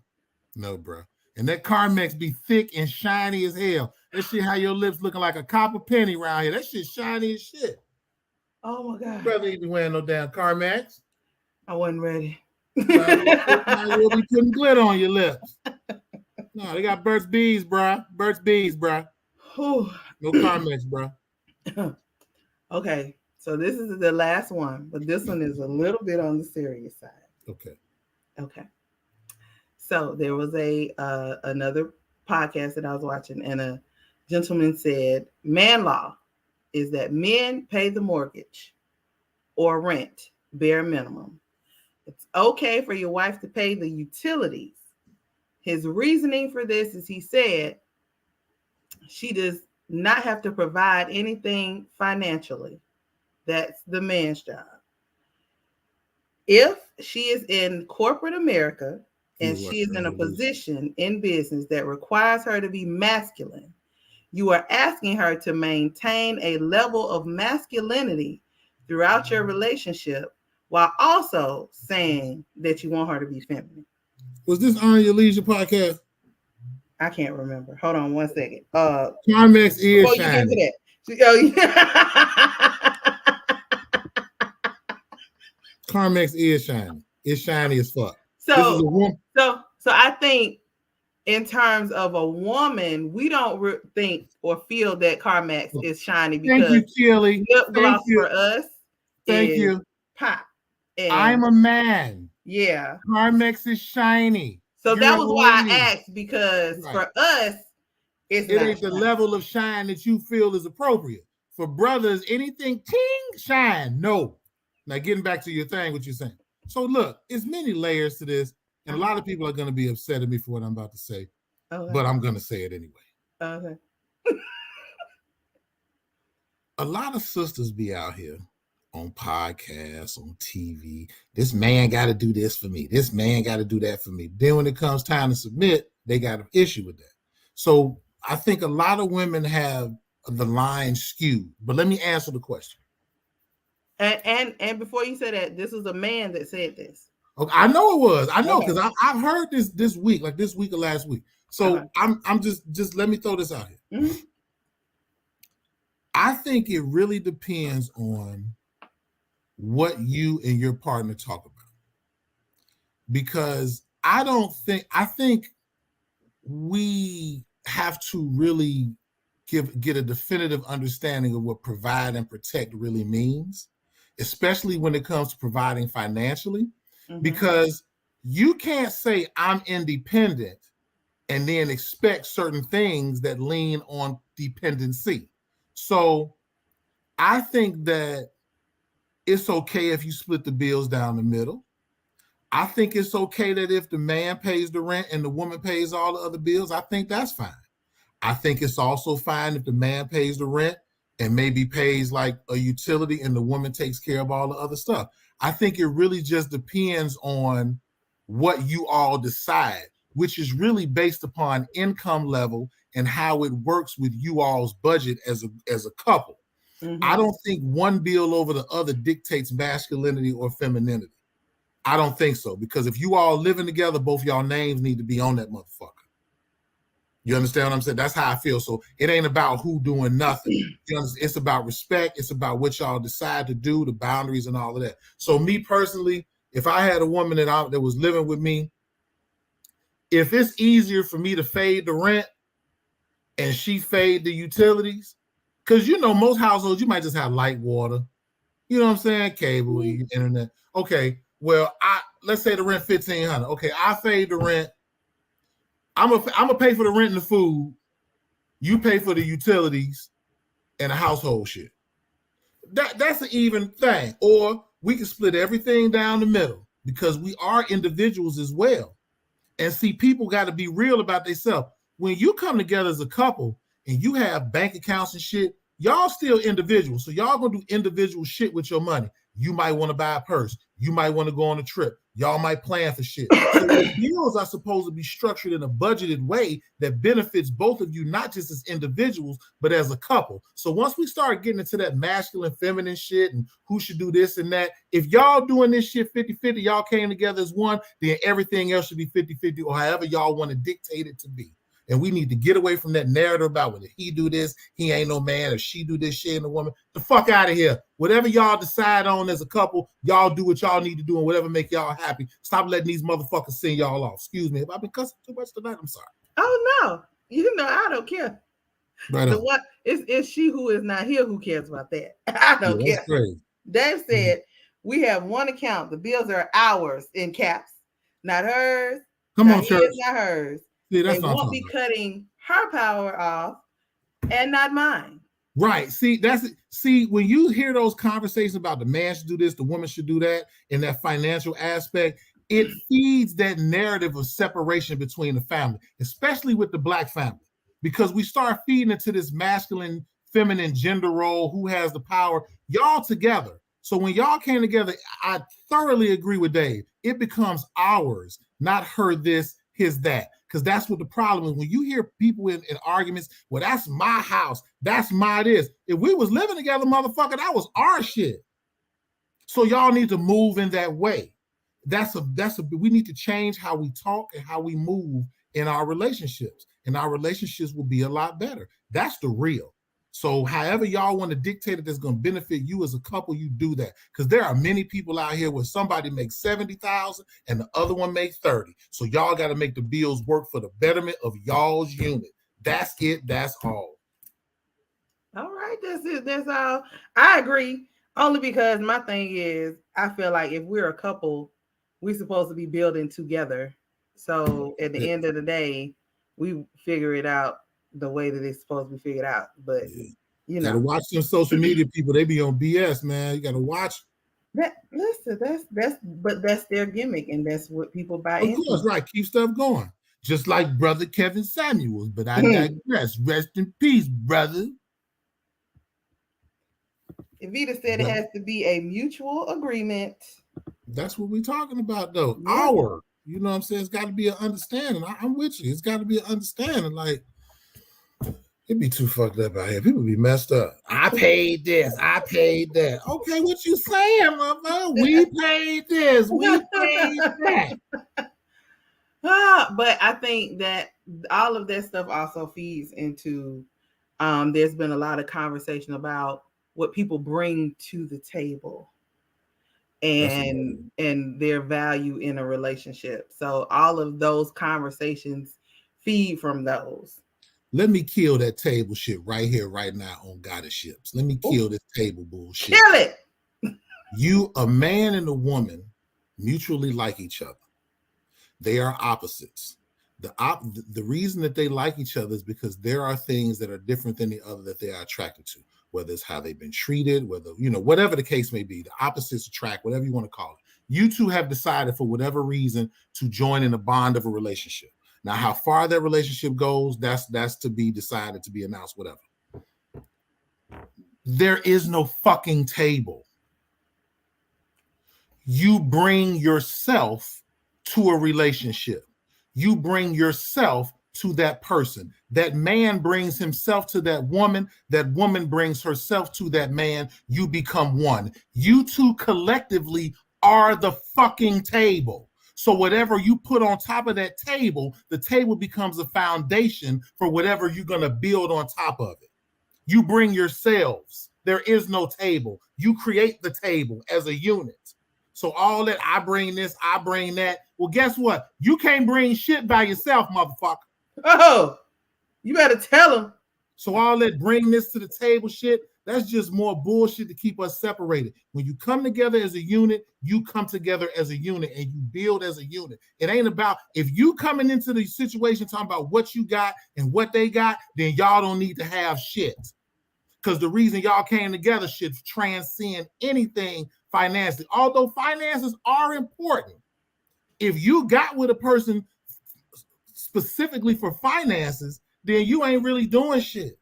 B: And that Carmex be thick and shiny as hell. That shit how your lips looking like a copper penny around here. That shit shiny as shit.
A: Oh my God.
B: Brother ain't be wearing no damn Carmex.
A: I wasn't ready.
B: You'll be putting glitter on your lips. No, they got Burt's Bees, bro. No Carmex, bro.
A: Okay, so this is the last one, but this one is a little bit on the serious side. Okay. So there was another podcast that I was watching, and a gentleman said, man law is that men pay the mortgage or rent, bare minimum. It's okay for your wife to pay the utilities. His reasoning for this is he said she does not have to provide anything financially. That's the man's job. If she is in corporate America and she is in a position in business that requires her to be masculine, you are asking her to maintain a level of masculinity throughout your relationship while also saying that you want her to be feminine.
B: Was this on your leisure podcast?
A: I can't remember. Hold on one second.
B: Carmex is shiny. Carmex is shiny. It's shiny as fuck.
A: So I think in terms of a woman, we don't think or feel that Carmex is shiny because
B: thank you, Kelly.
A: Lip gloss for us is pop.
B: And I'm a man.
A: Yeah.
B: Carmex is shiny.
A: So that was why I asked, because for us, it
B: ain't the level of shine that you feel is appropriate. For brothers, anything ting shine. No. Now getting back to your thing, what you're saying. So look, it's many layers to this, and a lot of people are going to be upset at me for what I'm about to say, but I'm going to say it anyway.
A: Okay.
B: A lot of sisters be out here on podcasts, on TV. This man got to do this for me. This man got to do that for me. Then when it comes time to submit, they got an issue with that. So I think a lot of women have the line skewed. But let me answer the question.
A: And before you say that, this was a man that said this.
B: Okay, I know it was. I know, because I've heard this week, like this week or last week. So I'm just let me throw this out here. Mm-hmm. I think it really depends on what you and your partner talk about. Because I think we have to really get a definitive understanding of what provide and protect really means, especially when it comes to providing financially, because you can't say I'm independent and then expect certain things that lean on dependency. So I think that it's okay if you split the bills down the middle. I think it's okay that if the man pays the rent and the woman pays all the other bills, I think that's fine. I think it's also fine if the man pays the rent and maybe pays like a utility and the woman takes care of all the other stuff. I think it really just depends on what you all decide, which is really based upon income level and how it works with you all's budget as a couple. I don't think one bill over the other dictates masculinity or femininity. I don't think so, because if you all living together, both y'all names need to be on that motherfucker. You understand what I'm saying? That's how I feel. So it ain't about who doing nothing. It's about respect. It's about what y'all decide to do, the boundaries and all of that. So me personally, if I had a woman that was living with me, if it's easier for me to fade the rent and she fade the utilities, because most households, you might just have light water, you know what I'm saying? Cable, internet. Okay, well, let's say the rent $1,500. Okay, I fade the rent. I'm gonna pay for the rent and the food. You pay for the utilities and the household shit. That's an even thing. Or we can split everything down the middle, because we are individuals as well. And see, people got to be real about themselves. When you come together as a couple and you have bank accounts and shit, y'all still individuals. So y'all gonna do individual shit with your money. You might want to buy a purse. You might want to go on a trip. Y'all might plan for shit. So the deals are supposed to be structured in a budgeted way that benefits both of you, not just as individuals, but as a couple. So once we start getting into that masculine, feminine shit and who should do this and that, if y'all doing this shit 50-50, y'all came together as one, then everything else should be 50-50 or however y'all want to dictate it to be. And we need to get away from that narrative about whether he do this, he ain't no man, or she do this shit and a woman. The fuck out of here. Whatever y'all decide on as a couple, y'all do what y'all need to do and whatever make y'all happy. Stop letting these motherfuckers send y'all off. Excuse me. If I've been cussing too much tonight, I'm sorry.
A: Oh, no. I don't care. Right on. It's she who is not here who cares about that. I don't care. Crazy. Dave said, we have one account. The bills are ours in caps, not hers. Come on, church. Not hers. See, they won't be cutting her power off and not mine.
B: Right. See, when you hear those conversations about the man should do this, the woman should do that, in that financial aspect, it feeds that narrative of separation between the family, especially with the Black family, because we start feeding into this masculine, feminine gender role, who has the power, y'all together. So when y'all came together, I thoroughly agree with Dave. It becomes ours, not her this, his that. Because that's what the problem is. When you hear people in arguments, well, that's my house, that's my this. If we was living together, motherfucker, that was our shit. So y'all need to move in that way. We need to change how we talk and how we move in our relationships. And our relationships will be a lot better. That's the real. So however y'all want to dictate it that's going to benefit you as a couple, you do that. Because there are many people out here where somebody makes $70,000 and the other one makes 30. So y'all got to make the bills work for the betterment of y'all's unit. That's it. That's all.
A: All right. That's it. That's all. I agree. Only because my thing is, I feel like if we're a couple, we're supposed to be building together. So at the end of the day, we figure it out the way that it's supposed to be figured out. But
B: you gotta watch some social media people. They be on BS, man. You gotta watch
A: that. Listen, that's their gimmick, and that's what people buy into.
B: Of course, right. Keep stuff going. Just like brother Kevin Samuels, but I digress. Rest in peace, brother.
A: Evita said it has to be a mutual agreement.
B: That's what we're talking about, though.
A: Yeah.
B: You know what I'm saying? It's got to be an understanding. I'm with you. It's got to be an understanding. Like, it'd be too fucked up out here. People be messed up. I paid this. I paid that. Okay, what you saying, motherfucker? We paid this. We paid that.
A: But I think that all of that stuff also feeds into, there's been a lot of conversation about what people bring to the table and their value in a relationship. So all of those conversations feed from those.
B: Let me kill that table shit right here, right now on Goddess Ships. Let me kill this table bullshit.
A: Kill it.
B: You, a man and a woman, mutually like each other. They are opposites. The reason that they like each other is because there are things that are different than the other that they are attracted to, whether it's how they've been treated, whether, whatever the case may be, the opposites attract, whatever you want to call it. You two have decided for whatever reason to join in a bond of a relationship. Now, how far that relationship goes, that's to be decided, to be announced, whatever. There is no fucking table. You bring yourself to a relationship. You bring yourself to that person. That man brings himself to that woman. That woman brings herself to that man. You become one. You two collectively are the fucking table. So whatever you put on top of that table, the table becomes a foundation for whatever you're going to build on top of it. You bring yourselves. There is no table. You create the table as a unit. So all that, I bring this, I bring that. Well, guess what? You can't bring shit by yourself, motherfucker.
A: Oh, you better tell them.
B: So all that bring this to the table shit, that's just more bullshit to keep us separated. When you come together as a unit, you come together as a unit and you build as a unit. It ain't about, if you coming into the situation talking about what you got and what they got, then y'all don't need to have shit. Because the reason y'all came together should transcend anything financially. Although finances are important. If you got with a person specifically for finances, then you ain't really doing shit.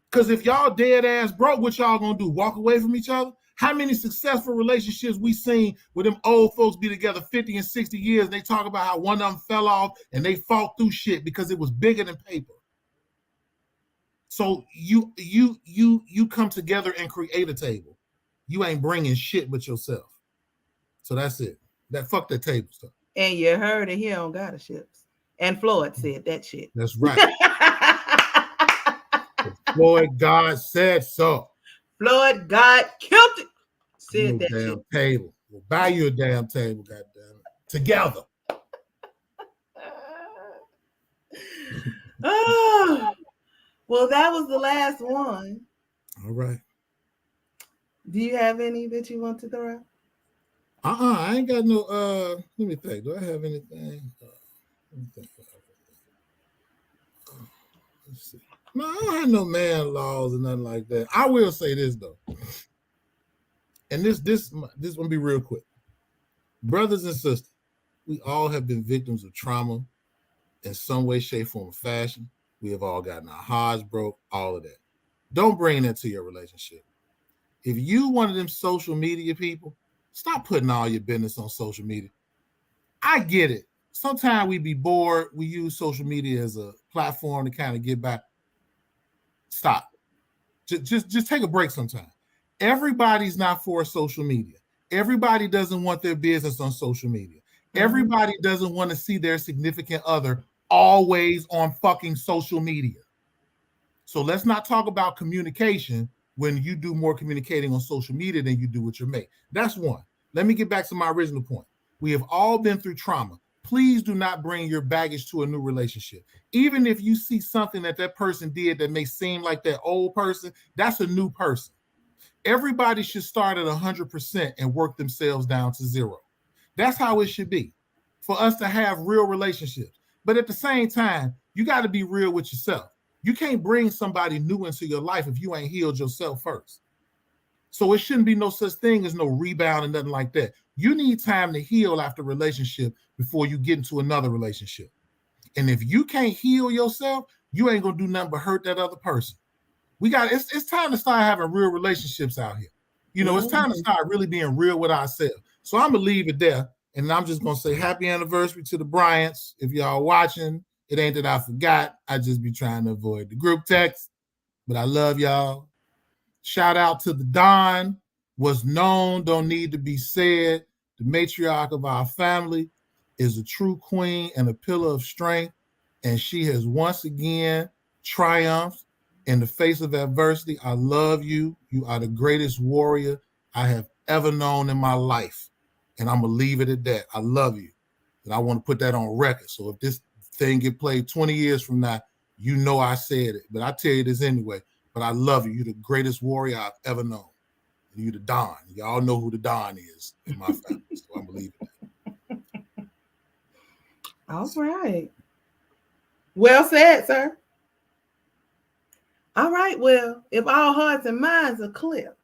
B: Because if y'all dead ass broke, what y'all gonna do? Walk away from each other? How many successful relationships we seen with them old folks be together 50 and 60 years and they talk about how one of them fell off and they fought through shit because it was bigger than paper. So you come together and create a table. You ain't bringing shit but yourself. So that's it. Fuck that table stuff.
A: And you heard it here on Goddess Ships. And Floyd said that shit.
B: That's right. Floyd, God said so.
A: Floyd, God killed it. Said that
B: damn
A: shit.
B: Table. We'll buy you a damn table, goddamn it. Together.
A: Oh, well, that was the last one.
B: All right.
A: Do you have any that you want to throw out?
B: I ain't got no, let me think. Do I have anything? Let me think. Let's see. No, I don't have no man laws or nothing like that. I will say this though. And this gonna be real quick. Brothers and sisters, we all have been victims of trauma in some way, shape, form, or fashion. We have all gotten our hearts broke, all of that. Don't bring that to your relationship. If you one of them social media people, stop putting all your business on social media. I get it. Sometimes we be bored. We use social media as a platform to kind of get back. Stop. Just take a break sometime. Everybody's not for social media. Everybody doesn't want their business on social media. Everybody doesn't want to see their significant other always on fucking social media. So let's not talk about communication when you do more communicating on social media than you do with your mate. That's one. Let me get back to my original point. We have all been through trauma. Please do not bring your baggage to a new relationship. Even if you see something that person did that may seem like that old person, that's a new person. Everybody should start at 100% and work themselves down to zero. That's how it should be for us to have real relationships. But at the same time, you got to be real with yourself. You can't bring somebody new into your life if you ain't healed yourself first. So it shouldn't be no such thing as no rebound and nothing like that. You need time to heal after a relationship before you get into another relationship. And if you can't heal yourself, you ain't going to do nothing but hurt that other person. It's time to start having real relationships out here. It's time to start really being real with ourselves. So I'm going to leave it there. And I'm just going to say happy anniversary to the Bryants. If y'all watching, it ain't that I forgot. I just be trying to avoid the group text. But I love y'all. Shout out to the Don. What's known don't need to be said. The matriarch of our family is a true queen and a pillar of strength. And she has once again triumphed in the face of adversity. I love you. You are the greatest warrior I have ever known in my life. And I'm going to leave it at that. I love you. And I want to put that on record. So if this thing get played 20 years from now, You know I said it, but I tell you this anyway. But I love you. You're the greatest warrior I've ever known. You the Don. Y'all know who the Don is in my family, so I'm believing that.
A: All right. Well said, sir. All right, well, if all hearts and minds are clear,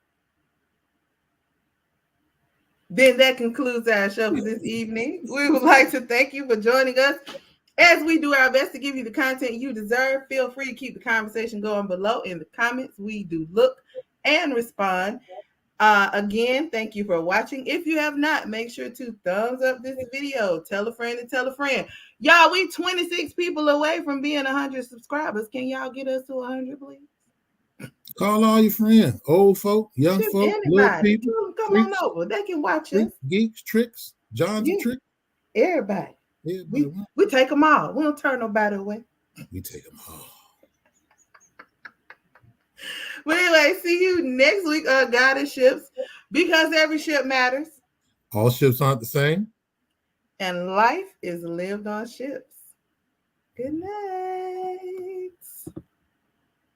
A: then that concludes our show for this evening. We would like to thank you for joining us. As we do our best to give you the content you deserve, feel free to keep the conversation going below in the comments. We do look and respond. Again, thank you for watching. If you have not, make sure to thumbs up this video. Tell a friend and tell a friend. Y'all, we 26 people away from being 100 subscribers. Can y'all get us to 100, please?
B: Call all your friends, old folk, young
A: Just
B: folk,
A: anybody.
B: little people.
A: Come on over. They can watch us.
B: Geeks, tricks, Johns and tricks.
A: Everybody. We take them all. We don't turn nobody away.
B: We take them all.
A: But anyway, see you next week on Goddess Ships, because every ship matters.
B: All ships aren't the same.
A: And life is lived on ships. Good night.